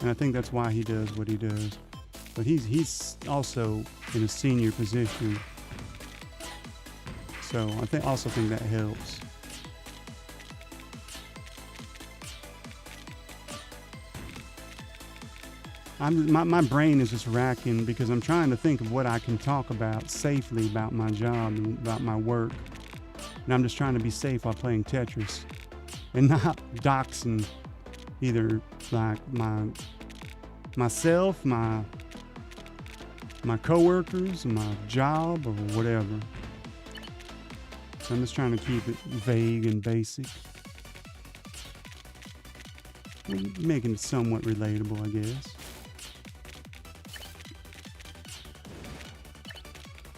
And I think that's why he does what he does. But he's also in a senior position. So I also think that helps. My brain is just racking because I'm trying to think of what I can talk about safely about my job and about my work. And I'm just trying to be safe while playing Tetris and not doxing either like myself, my coworkers, my job, or whatever. So I'm just trying to keep it vague and basic. Making it somewhat relatable, I guess.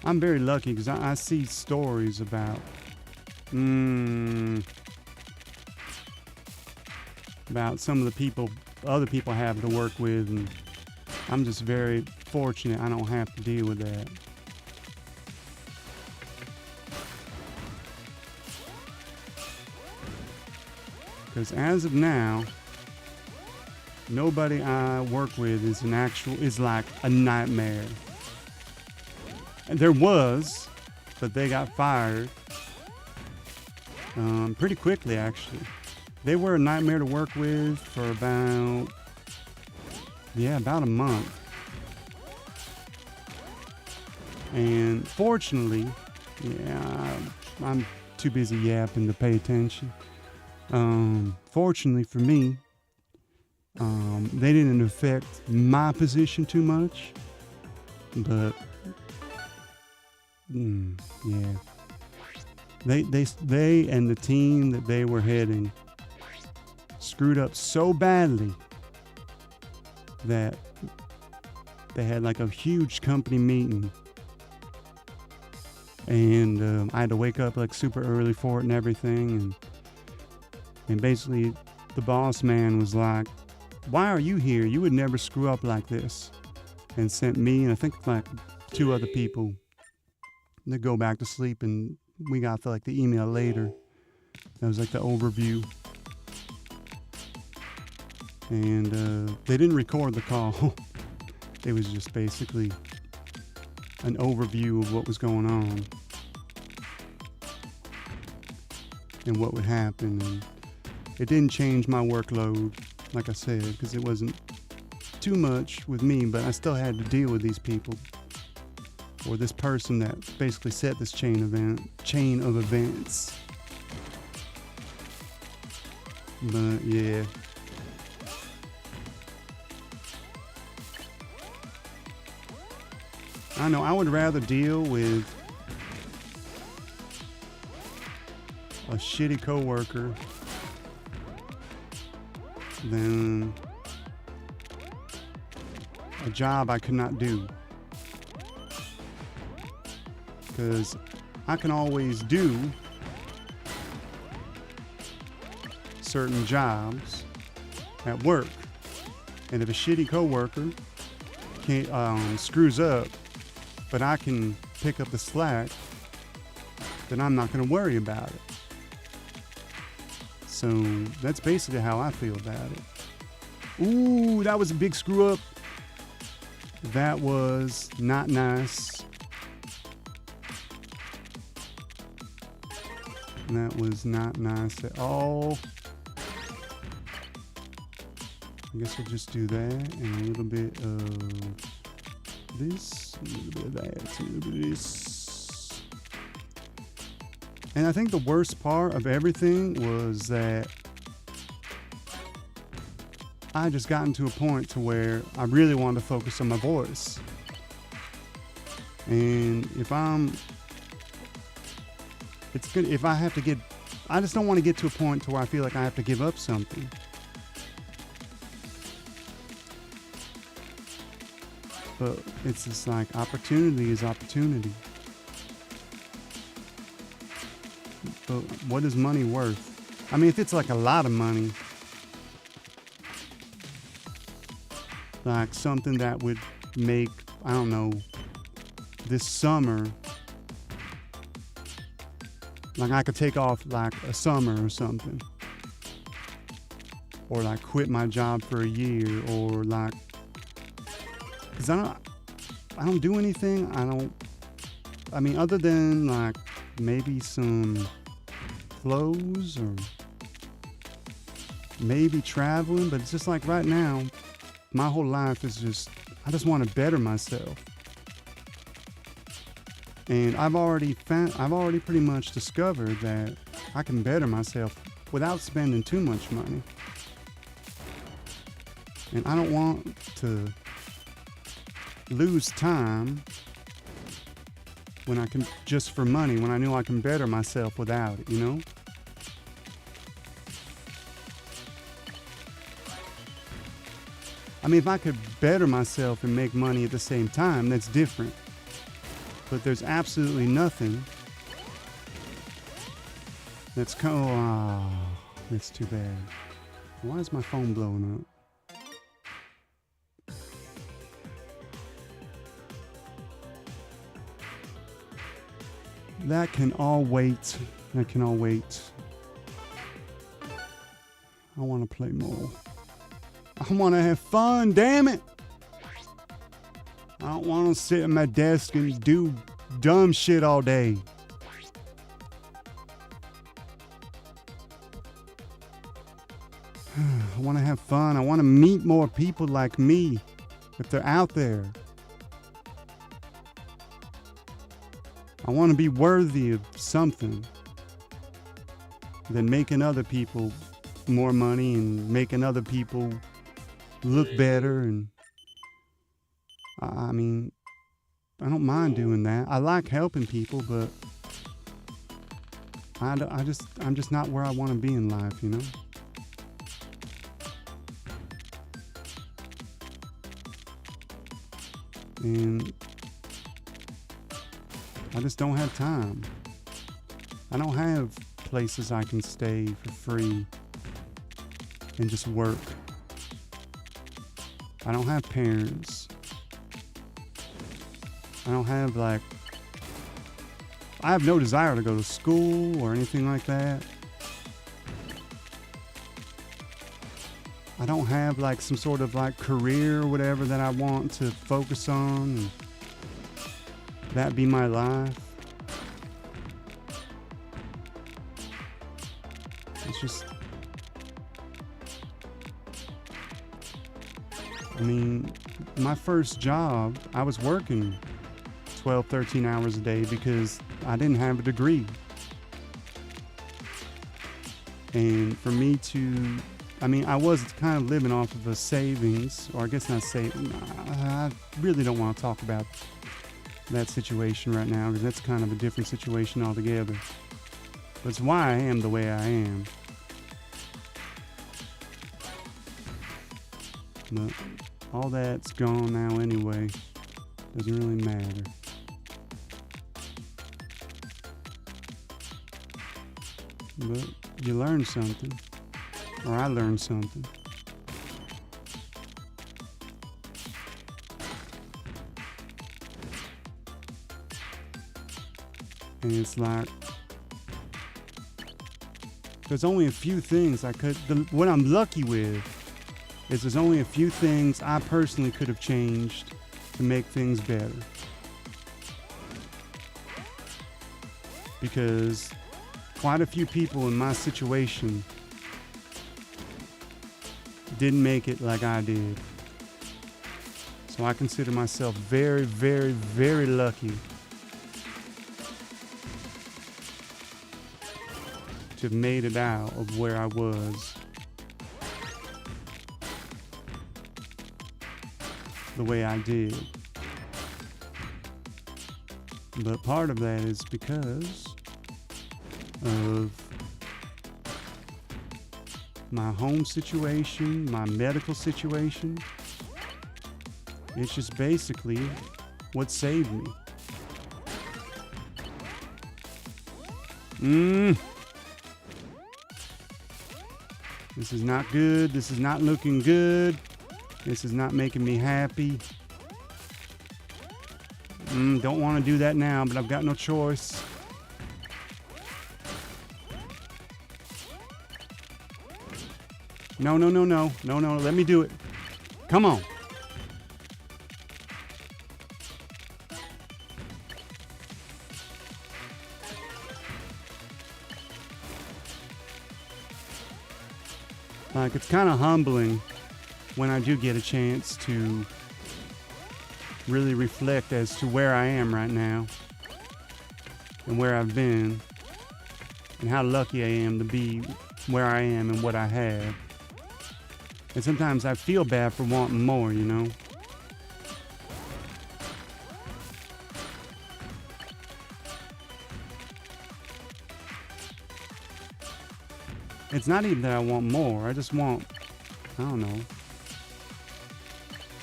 I'm very lucky because I see stories about some of the other people have to work with, and I'm just very fortunate I don't have to deal with that. Because as of now, nobody I work with is like a nightmare. And there was, but they got fired pretty quickly, actually. They were a nightmare to work with for about a month. And fortunately, I'm too busy yapping to pay attention. Fortunately for me, they didn't affect my position too much, but yeah, they and the team that they were heading screwed up so badly that they had like a huge company meeting, and I had to wake up like super early for it and everything, and basically the boss man was like, "Why are you here? You would never screw up like this," and sent me and I think like 2 other people to go back to sleep, and we got like the email later. That was like the overview. And they didn't record the call. It was just basically an overview of what was going on and what would happen. And it didn't change my workload, like I said, because it wasn't too much with me, but I still had to deal with these people, or this person that basically set this chain of events. But yeah. I know I would rather deal with a shitty coworker than a job I could not do. Because I can always do certain jobs at work, and if a shitty coworker screws up, but I can pick up the slack, then I'm not going to worry about it. So that's basically how I feel about it. Ooh, that was a big screw up. That was not nice. That was not nice at all. I guess we'll just do that and a little bit of this, a little bit of that, a little bit of this. And I think the worst part of everything was that I just gotten to a point to where I really wanted to focus on my voice. And it's good if I have to I just don't want to get to a point to where I feel like I have to give up something. But it's just like opportunity is opportunity. But what is money worth? I mean, if it's like a lot of money, like something that would make, I don't know, this summer, like I could take off like a summer or something, or like quit my job for a year, or like, because I don't do anything. I mean, other than like maybe some clothes or maybe traveling, but it's just like right now, my whole life is just, I just want to better myself. And I've already pretty much discovered that I can better myself without spending too much money. And I don't want to lose time when I can, just for money, when I know I can better myself without it, you know? I mean, if I could better myself and make money at the same time, that's different. But there's absolutely nothing that's that's too bad. Why is my phone blowing up? That can all wait. That can all wait. I want to play more. I want to have fun, damn it. I don't want to sit at my desk and do dumb shit all day. I want to have fun. I want to meet more people like me, if they're out there. I want to be worthy of something than making other people more money and making other people look better. And I mean, I don't mind doing that. I like helping people, but I'm just not where I want to be in life, you know? And I just don't have time. I don't have places I can stay for free and just work. I don't have parents. I don't have I have no desire to go to school or anything like that. I don't have some sort of career or whatever that I want to focus on and that be my life. It's just, I mean, my first job, I was working 12, 13 hours a day because I didn't have a degree. And for me to, I mean, I was kind of living off of a savings, or I guess not saving. I really don't want to talk about that situation right now because that's kind of a different situation altogether. But it's why I am the way I am. But all that's gone now anyway. Doesn't really matter. But you learn something. Or I learned something. And it's there's only a few things I could, what I'm lucky with is there's only a few things I personally could have changed to make things better. Because quite a few people in my situation didn't make it like I did. So I consider myself very, very, very lucky to have made it out of where I was the way I did. But part of that is because of my home situation, my medical situation. It's just basically what saved me. This is not good. This is not looking good. This is not making me happy. Don't want to do that now, but I've got no choice. No, no, no, no. No, no, let me do it. Come on. Like, it's kind of humbling when I do get a chance to really reflect as to where I am right now and where I've been and how lucky I am to be where I am and what I have. And sometimes I feel bad for wanting more, you know? It's not even that I want more. I just want, I don't know,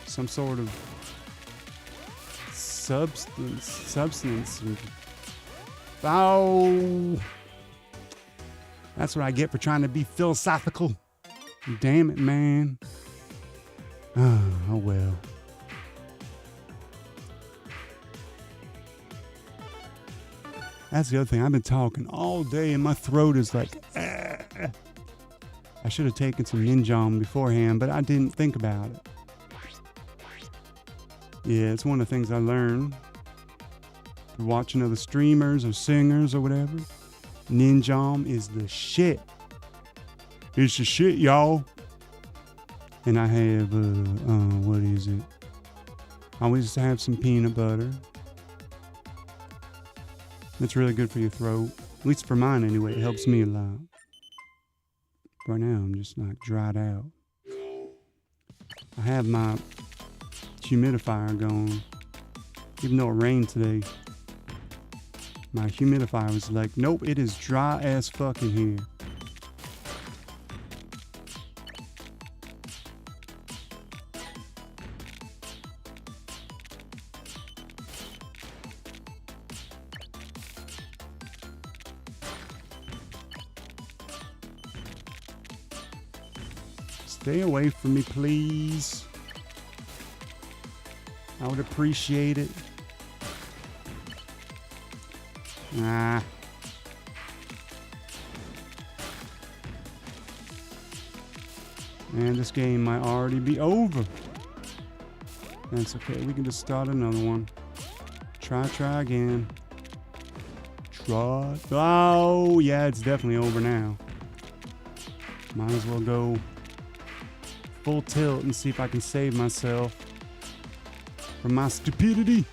some sort of substance. Oh, that's what I get for trying to be philosophical. Damn it, man. Oh well. That's the other thing. I've been talking all day and my throat is like, I should have taken some Ninjom beforehand, but I didn't think about it. Yeah, it's one of the things I learned through watching other streamers or singers or whatever. Ninjom is the shit. It's the shit, y'all. And I have, what is it? I always have some peanut butter. It's really good for your throat. At least for mine anyway. It helps me a lot. Right now, I'm just like dried out. I have my humidifier going. Even though it rained today, my humidifier was like, nope, it is dry as fuck in here. Stay away from me, please. I would appreciate it. Nah. Man, this game might already be over. That's okay. We can just start another one. Try again. Try. Oh, yeah, it's definitely over now. Might as well go full tilt and see if I can save myself from my stupidity.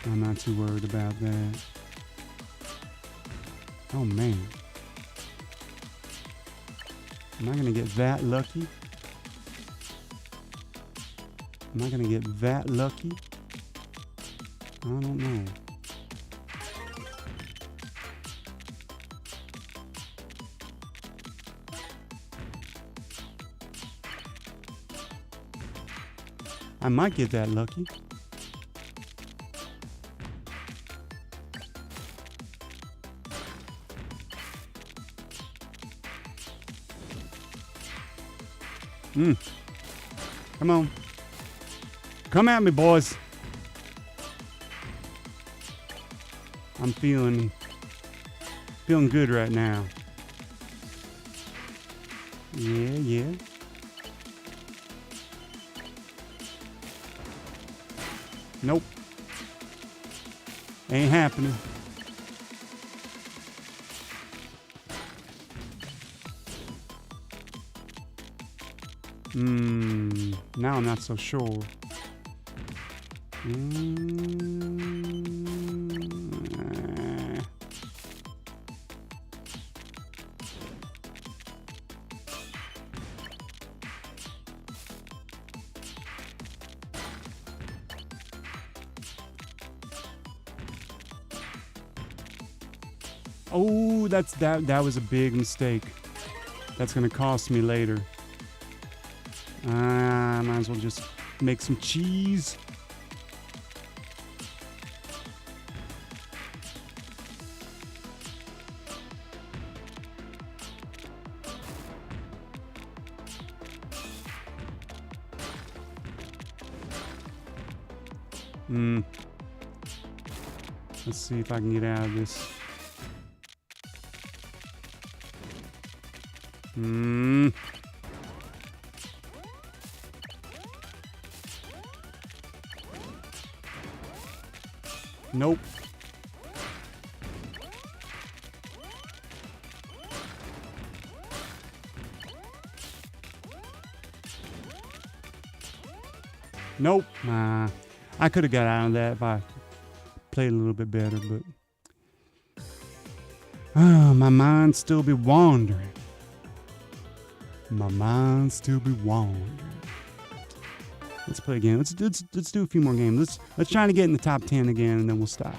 I'm not too worried about that. Oh man. Am I gonna get that lucky? Am I gonna get that lucky? I don't know. I might get that lucky. Come on. Come at me, boys. I'm feeling good right now. Yeah. Nope. Ain't happening. Now I'm not so sure. Oh, that was a big mistake. That's gonna cost me later. Might as well just make some cheese. Let's see if I can get out of this. Nope. Nope. Nah. I could have got out of that if I played a little bit better, but my mind still be wandering. My mind still be wandering. Let's play again. Let's do a few more games. Let's try to get in the top 10 again, and then we'll stop.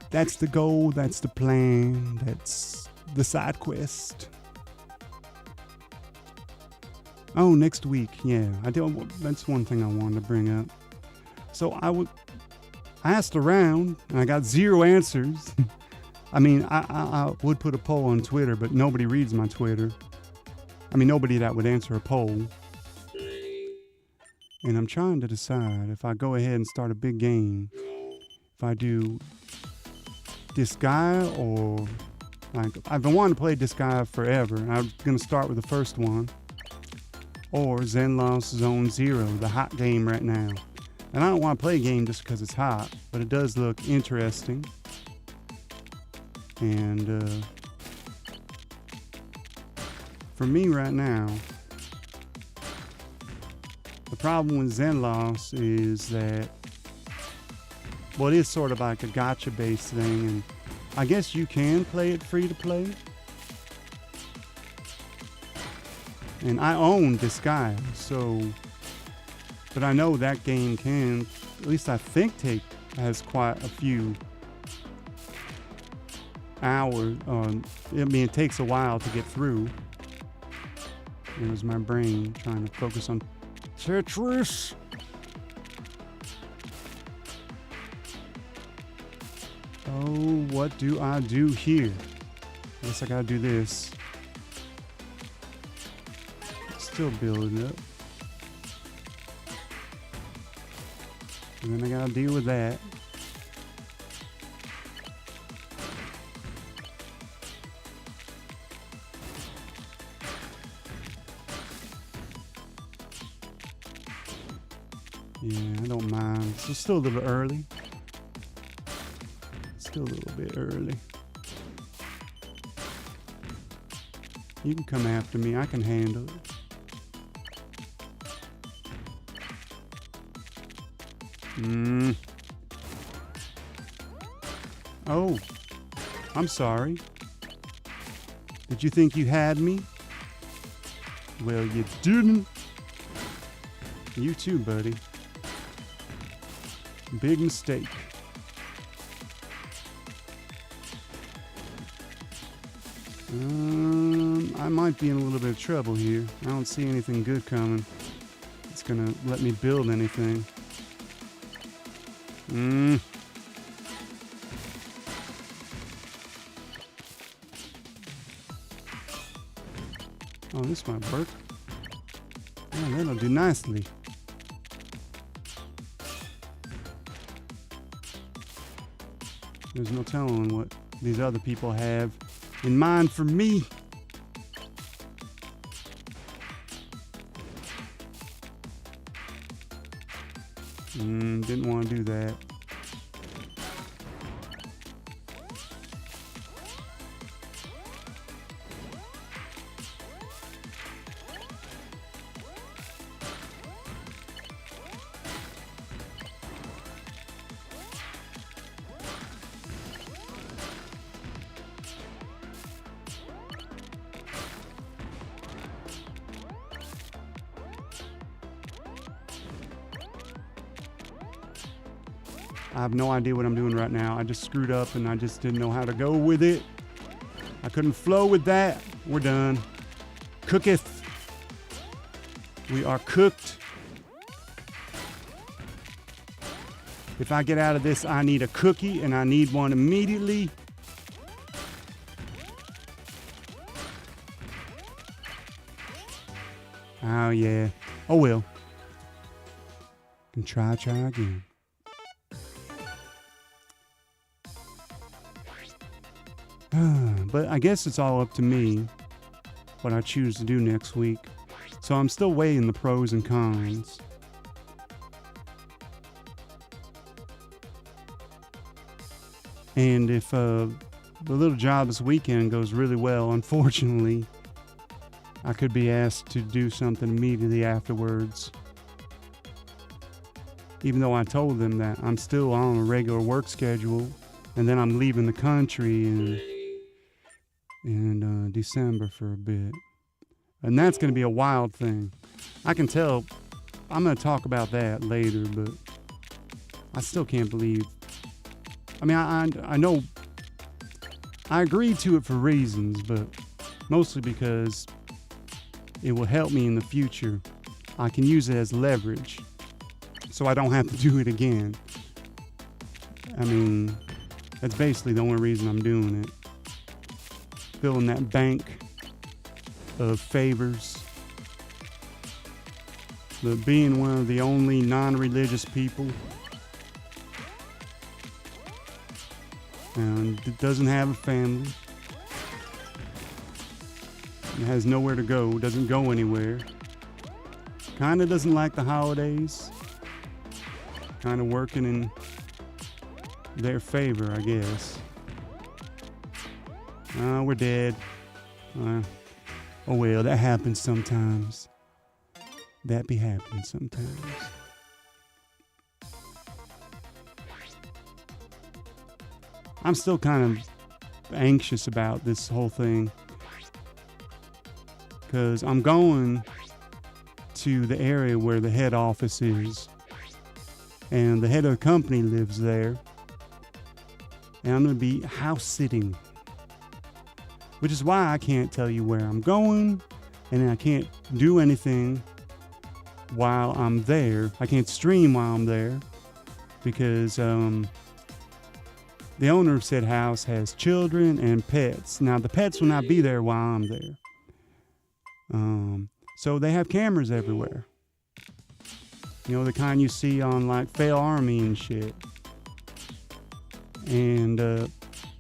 That's the goal. That's the plan. That's the side quest. Oh, next week. Yeah, that's one thing I wanted to bring up. So I asked around, and I got 0 answers. I mean, I would put a poll on Twitter, but nobody reads my Twitter. I mean, nobody that would answer a poll. And I'm trying to decide if I go ahead and start a big game, if I do Disgaea or, like, I've been wanting to play Disgaea forever. And I'm going to start with the first one. Or Zenless Zone Zero, the hot game right now. And I don't want to play a game just because it's hot, but it does look interesting. And for me right now, the problem with Zenless is that, well, it is sort of like a gacha based thing, and I guess you can play it free to play. And I own Disgaea, so, but I know that game can, at least I think, has quite a few hours. I mean, it takes a while to get through. It was my brain trying to focus on Tetris. Oh, what do I do here? I guess I gotta do this. Still building up. And then I gotta deal with that. Yeah, I don't mind. It's still a little early. Still a little bit early. You can come after me. I can handle it. Oh, I'm sorry. Did you think you had me? Well, you didn't. You too, buddy. Big mistake. I might be in a little bit of trouble here. I don't see anything good coming. It's gonna let me build anything. Oh, this might work. Oh, that'll do nicely. There's no telling what these other people have in mind for me. Didn't want to do that. I have no idea what I'm doing right now. I just screwed up and I just didn't know how to go with it. I couldn't flow with that. We're done. Cooketh. We are cooked. If I get out of this, I need a cookie and I need one immediately. Oh yeah. Oh well. And try again. But I guess it's all up to me what I choose to do next week. So I'm still weighing the pros and cons. And if the little job this weekend goes really well, unfortunately, I could be asked to do something immediately afterwards. Even though I told them that I'm still on a regular work schedule, and then I'm leaving the country in December for a bit. And that's going to be a wild thing. I can tell. I'm going to talk about that later, but I still can't believe. I mean, I know I agreed to it for reasons, but mostly because it will help me in the future. I can use it as leverage so I don't have to do it again. I mean, that's basically the only reason I'm doing it. Filling that bank of favors. But being one of the only non-religious people and doesn't have a family, and has nowhere to go, doesn't go anywhere, kind of doesn't like the holidays, kind of working in their favor, I guess. We're dead. Oh well, that happens sometimes. That be happening sometimes. I'm still kind of anxious about this whole thing because I'm going to the area where the head office is, and the head of the company lives there, and I'm going to be house sitting, which is why I can't tell you where I'm going, and I can't do anything while I'm there. I can't stream while I'm there because the owner of said house has children and pets. Now, the pets will not be there while I'm there. So they have cameras everywhere. You know, the kind you see on like Fail Army and shit. And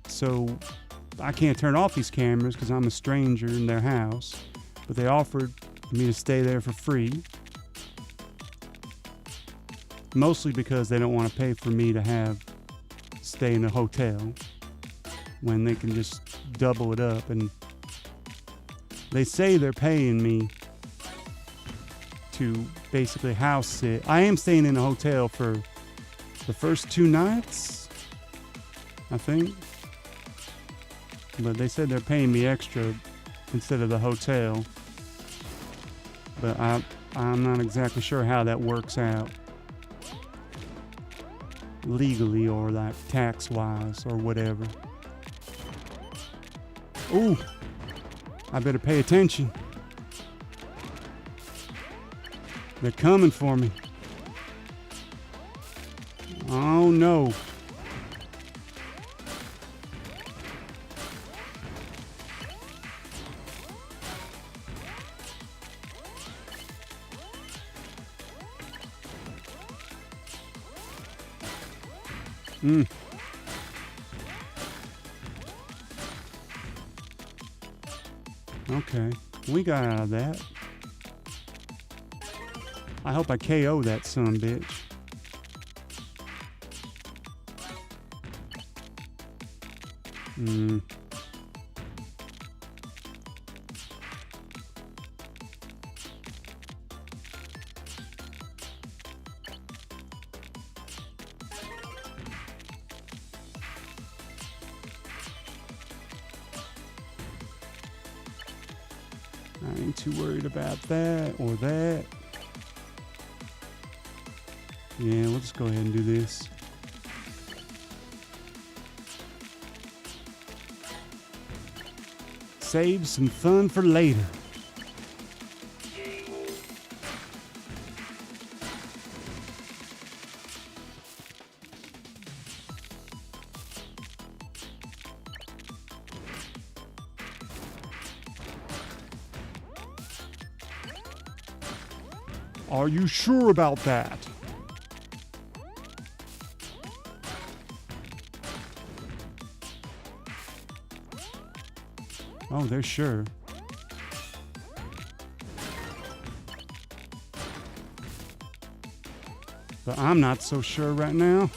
so I can't turn off these cameras because I'm a stranger in their house. But they offered me to stay there for free. Mostly because they don't want to pay for me to stay in a hotel when they can just double it up. And they say they're paying me to basically house sit. I am staying in a hotel for the first 2 nights, I think. But they said they're paying me extra instead of the hotel. But I'm not exactly sure how that works out legally or like tax-wise or whatever. Ooh, I better pay attention. They're coming for me. Oh no. Okay, we got out of that. I hope I KO that son bitch. I ain't too worried about that or that. Yeah, we'll just go ahead and do this. Save some fun for later. Are you sure about that? Oh, they're sure. But I'm not so sure right now.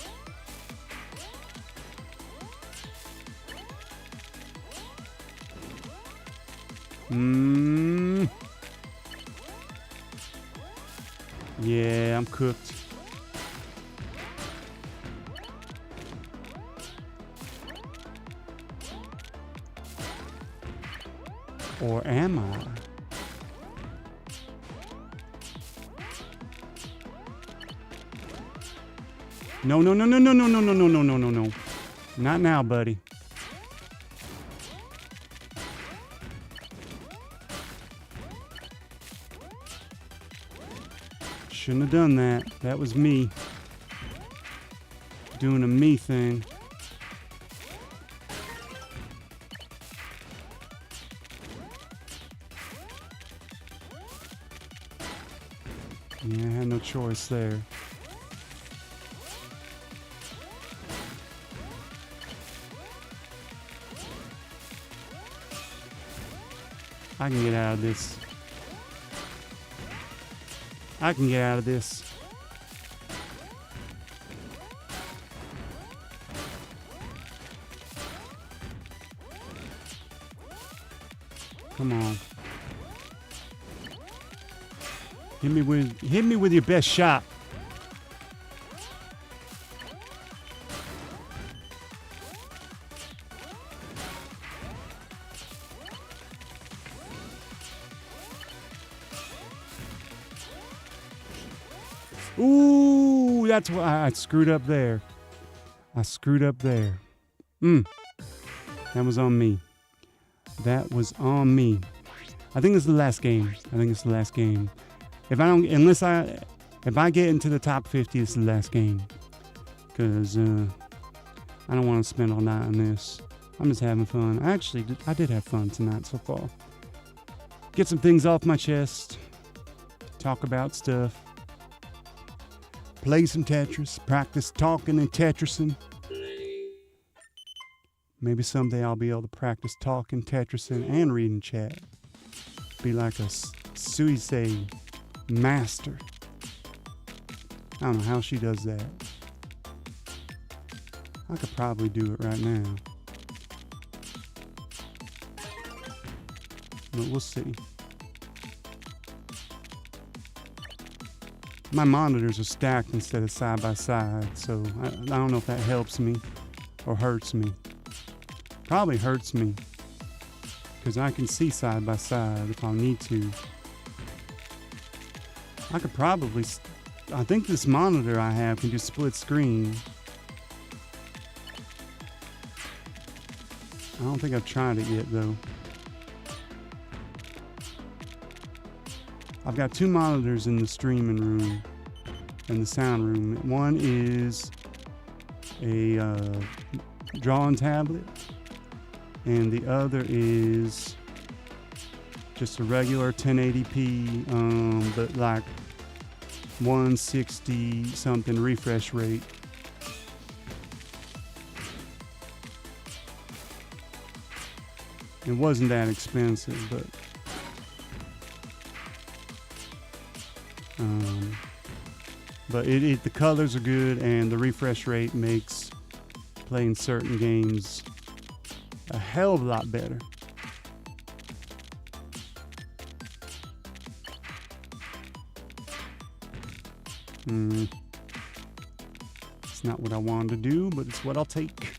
Yeah, I'm cooked. Or am I? No, no, no, no, no, no, no, no, no, no, no, no, no. Not now, buddy. Shouldn't have done that. That was me. Doing a me thing. Yeah, I had no choice there. I can get out of this. I can get out of this. Come on. Hit me with your best shot. Ooh, that's why I screwed up there. I screwed up there. That was on me. That was on me. I think it's the last game. If I get into the top 50, it's the last game. Because I don't want to spend all night on this. I'm just having fun. I did have fun tonight so far. Get some things off my chest. Talk about stuff. Play some Tetris. Practice talking and Tetrising. Maybe someday I'll be able to practice talking, Tetrising, and reading chat. Be like a Suisei master. I don't know how she does that. I could probably do it right now. But we'll see. My monitors are stacked instead of side by side, so I don't know if that helps me or hurts me. Probably hurts me, because I can see side by side if I need to. I could probably, I think this monitor I have can do split screen. I don't think I've tried it yet though. I've got two monitors in the streaming room and the sound room. One is a drawing tablet, and the other is just a regular 1080p, but like 160 something refresh rate. It wasn't that expensive, but the colors are good, and the refresh rate makes playing certain games a hell of a lot better. It's not what I wanted to do, but it's what I'll take.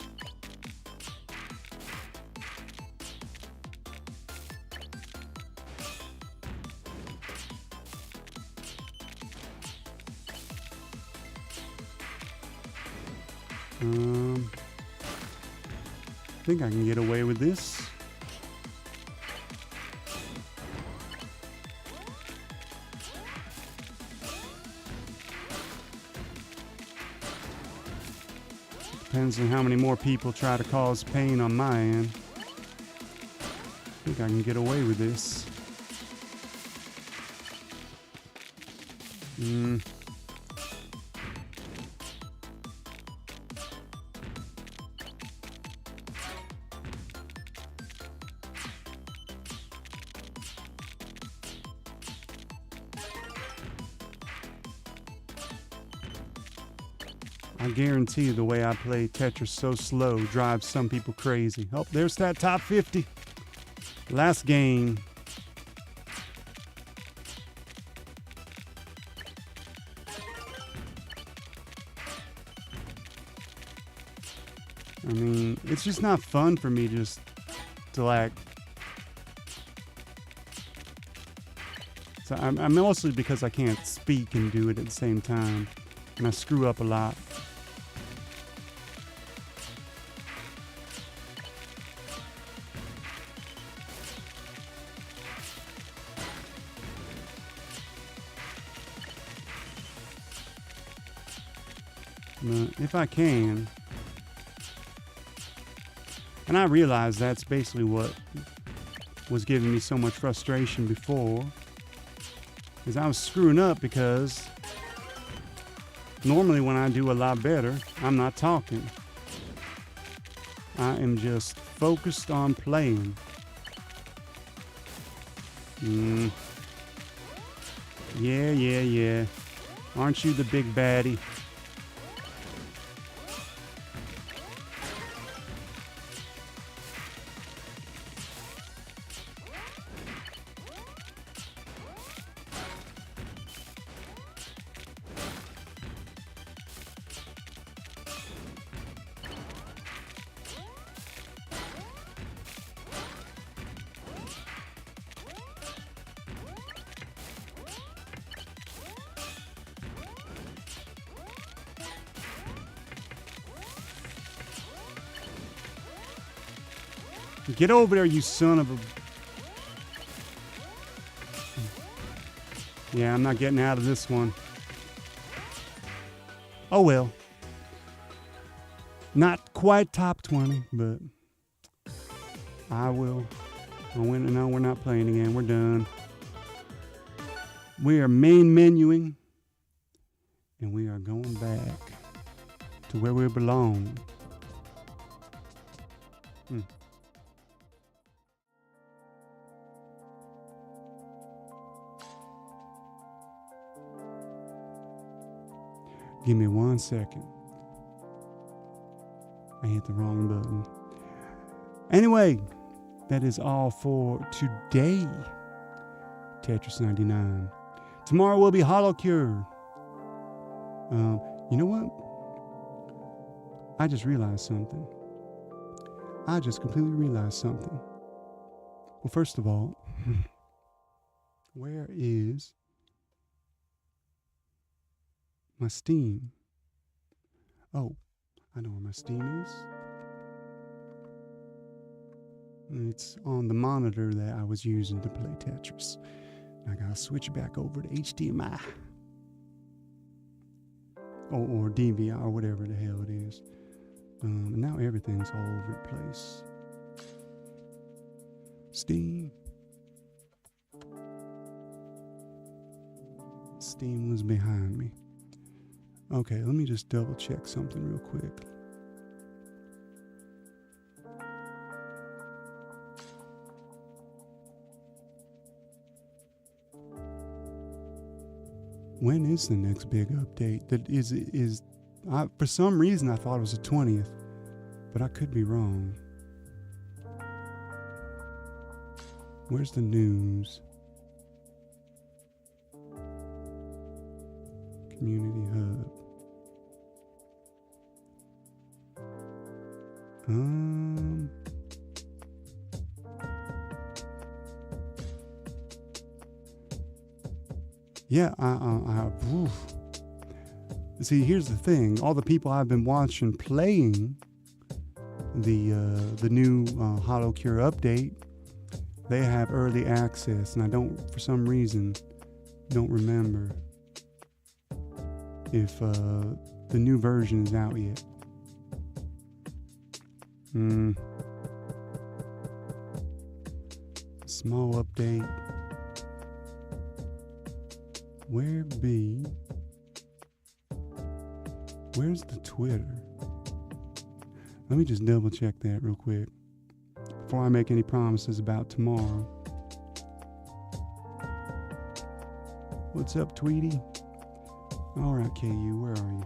I think I can get away with this. Depends on how many more people try to cause pain on my end. I think I can get away with this. I guarantee the way I play Tetris so slow drives some people crazy. Oh, there's that top 50. Last game. I mean, it's just not fun for me just to like. So I'm mostly because I can't speak and do it at the same time, and I screw up a lot. But if I can, and I realize that's basically what was giving me so much frustration before, is I was screwing up because normally when I do a lot better, I'm not talking. I am just focused on playing. Yeah. Aren't you the big baddie? Get over there, you son of a... Yeah, I'm not getting out of this one. Oh well. Not quite top 20, but I will. No, we're not playing again. We're done. We are main menuing, and we are going back to where we belong. Give me 1 second. I hit the wrong button. Anyway, that is all for today. Tetris 99. Tomorrow will be Hollow Cure. You know what? I just realized something. I just completely realized something. Well, first of all, where is my Steam? Oh, I know where my Steam is. It's on the monitor that I was using to play Tetris. I gotta switch back over to HDMI. Or DVR, or whatever the hell it is. And now everything's all over the place. Steam. Steam was behind me. Okay, let me just double check something real quick. When is the next big update? For some reason I thought it was the 20th, but I could be wrong. Where's the news? Community Hub. Yeah, See, here's the thing. All the people I've been watching playing the new Hollow Cure update, they have early access, and I don't, for some reason, don't remember if the new version is out yet. Small update. Where's the Twitter? Let me just double check that real quick before I make any promises about tomorrow. What's up, Tweety? All right, KU, where are you?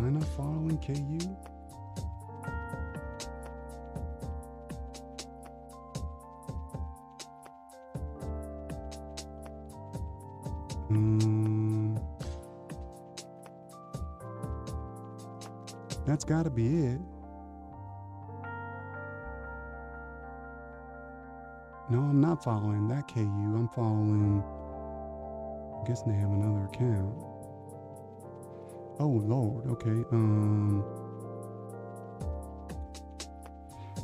Am I not following KU? That's gotta be it. No, I'm not following that KU. I'm following, I guess they have another account. Oh Lord, okay.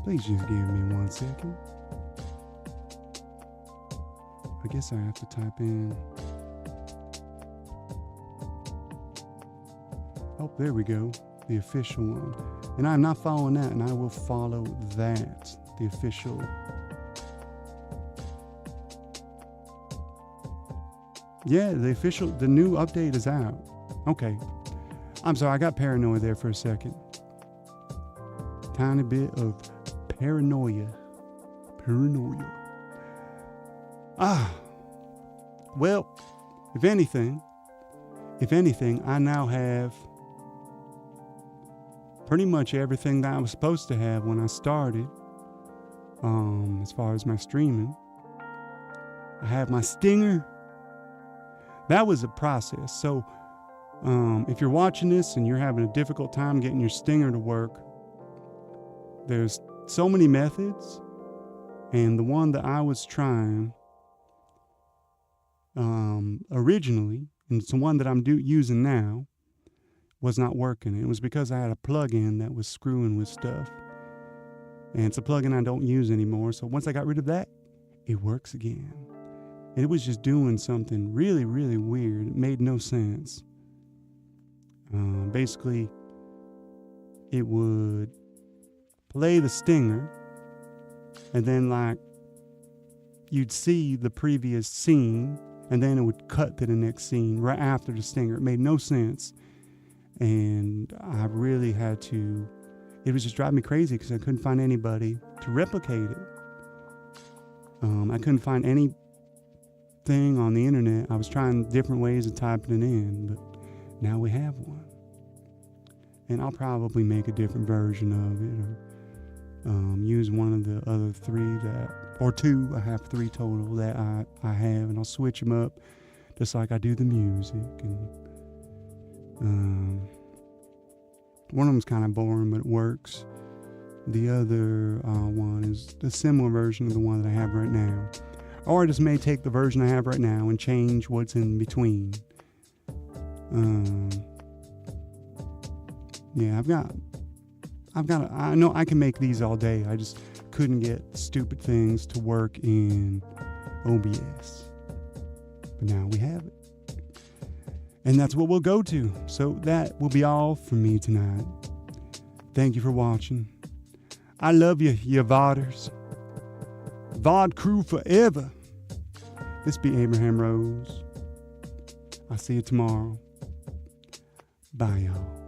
Please just give me 1 second. I guess I have to type in. Oh, there we go. The official one. And I'm not following that, and I will follow that. The official. Yeah, the new update is out. Okay. I'm sorry, I got paranoid there for a second. Tiny bit of paranoia. Well, if anything, I now have pretty much everything that I was supposed to have when I started, as far as my streaming. I have my stinger. That was a process. So if you're watching this and you're having a difficult time getting your stinger to work, there's so many methods, and the one that I was trying originally, and it's the one that I'm using now, was not working. It was because I had a plugin that was screwing with stuff, and it's a plugin I don't use anymore. So once I got rid of that, it works again. And it was just doing something really, really weird. It made no sense. Basically, it would play the stinger, and then like you'd see the previous scene, and then it would cut to the next scene right after the stinger. It made no sense. And I really had to, it was just driving me crazy because I couldn't find anybody to replicate it. I couldn't find anything on the internet. I was trying different ways of typing it in, but now we have one. And I'll probably make a different version of it, or use one of the other three or two, I have 3 total that I have, and I'll switch them up just like I do the music. And one of them's kind of boring, but it works. The other one is a similar version of the one that I have right now. Or I just may take the version I have right now and change what's in between. Yeah, I know I can make these all day. I just couldn't get stupid things to work in OBS. But now we have it. And that's what we'll go to. So that will be all from me tonight. Thank you for watching. I love you, you VODers. VOD crew forever. This be Abraham Rose. I'll see you tomorrow. Bye, y'all.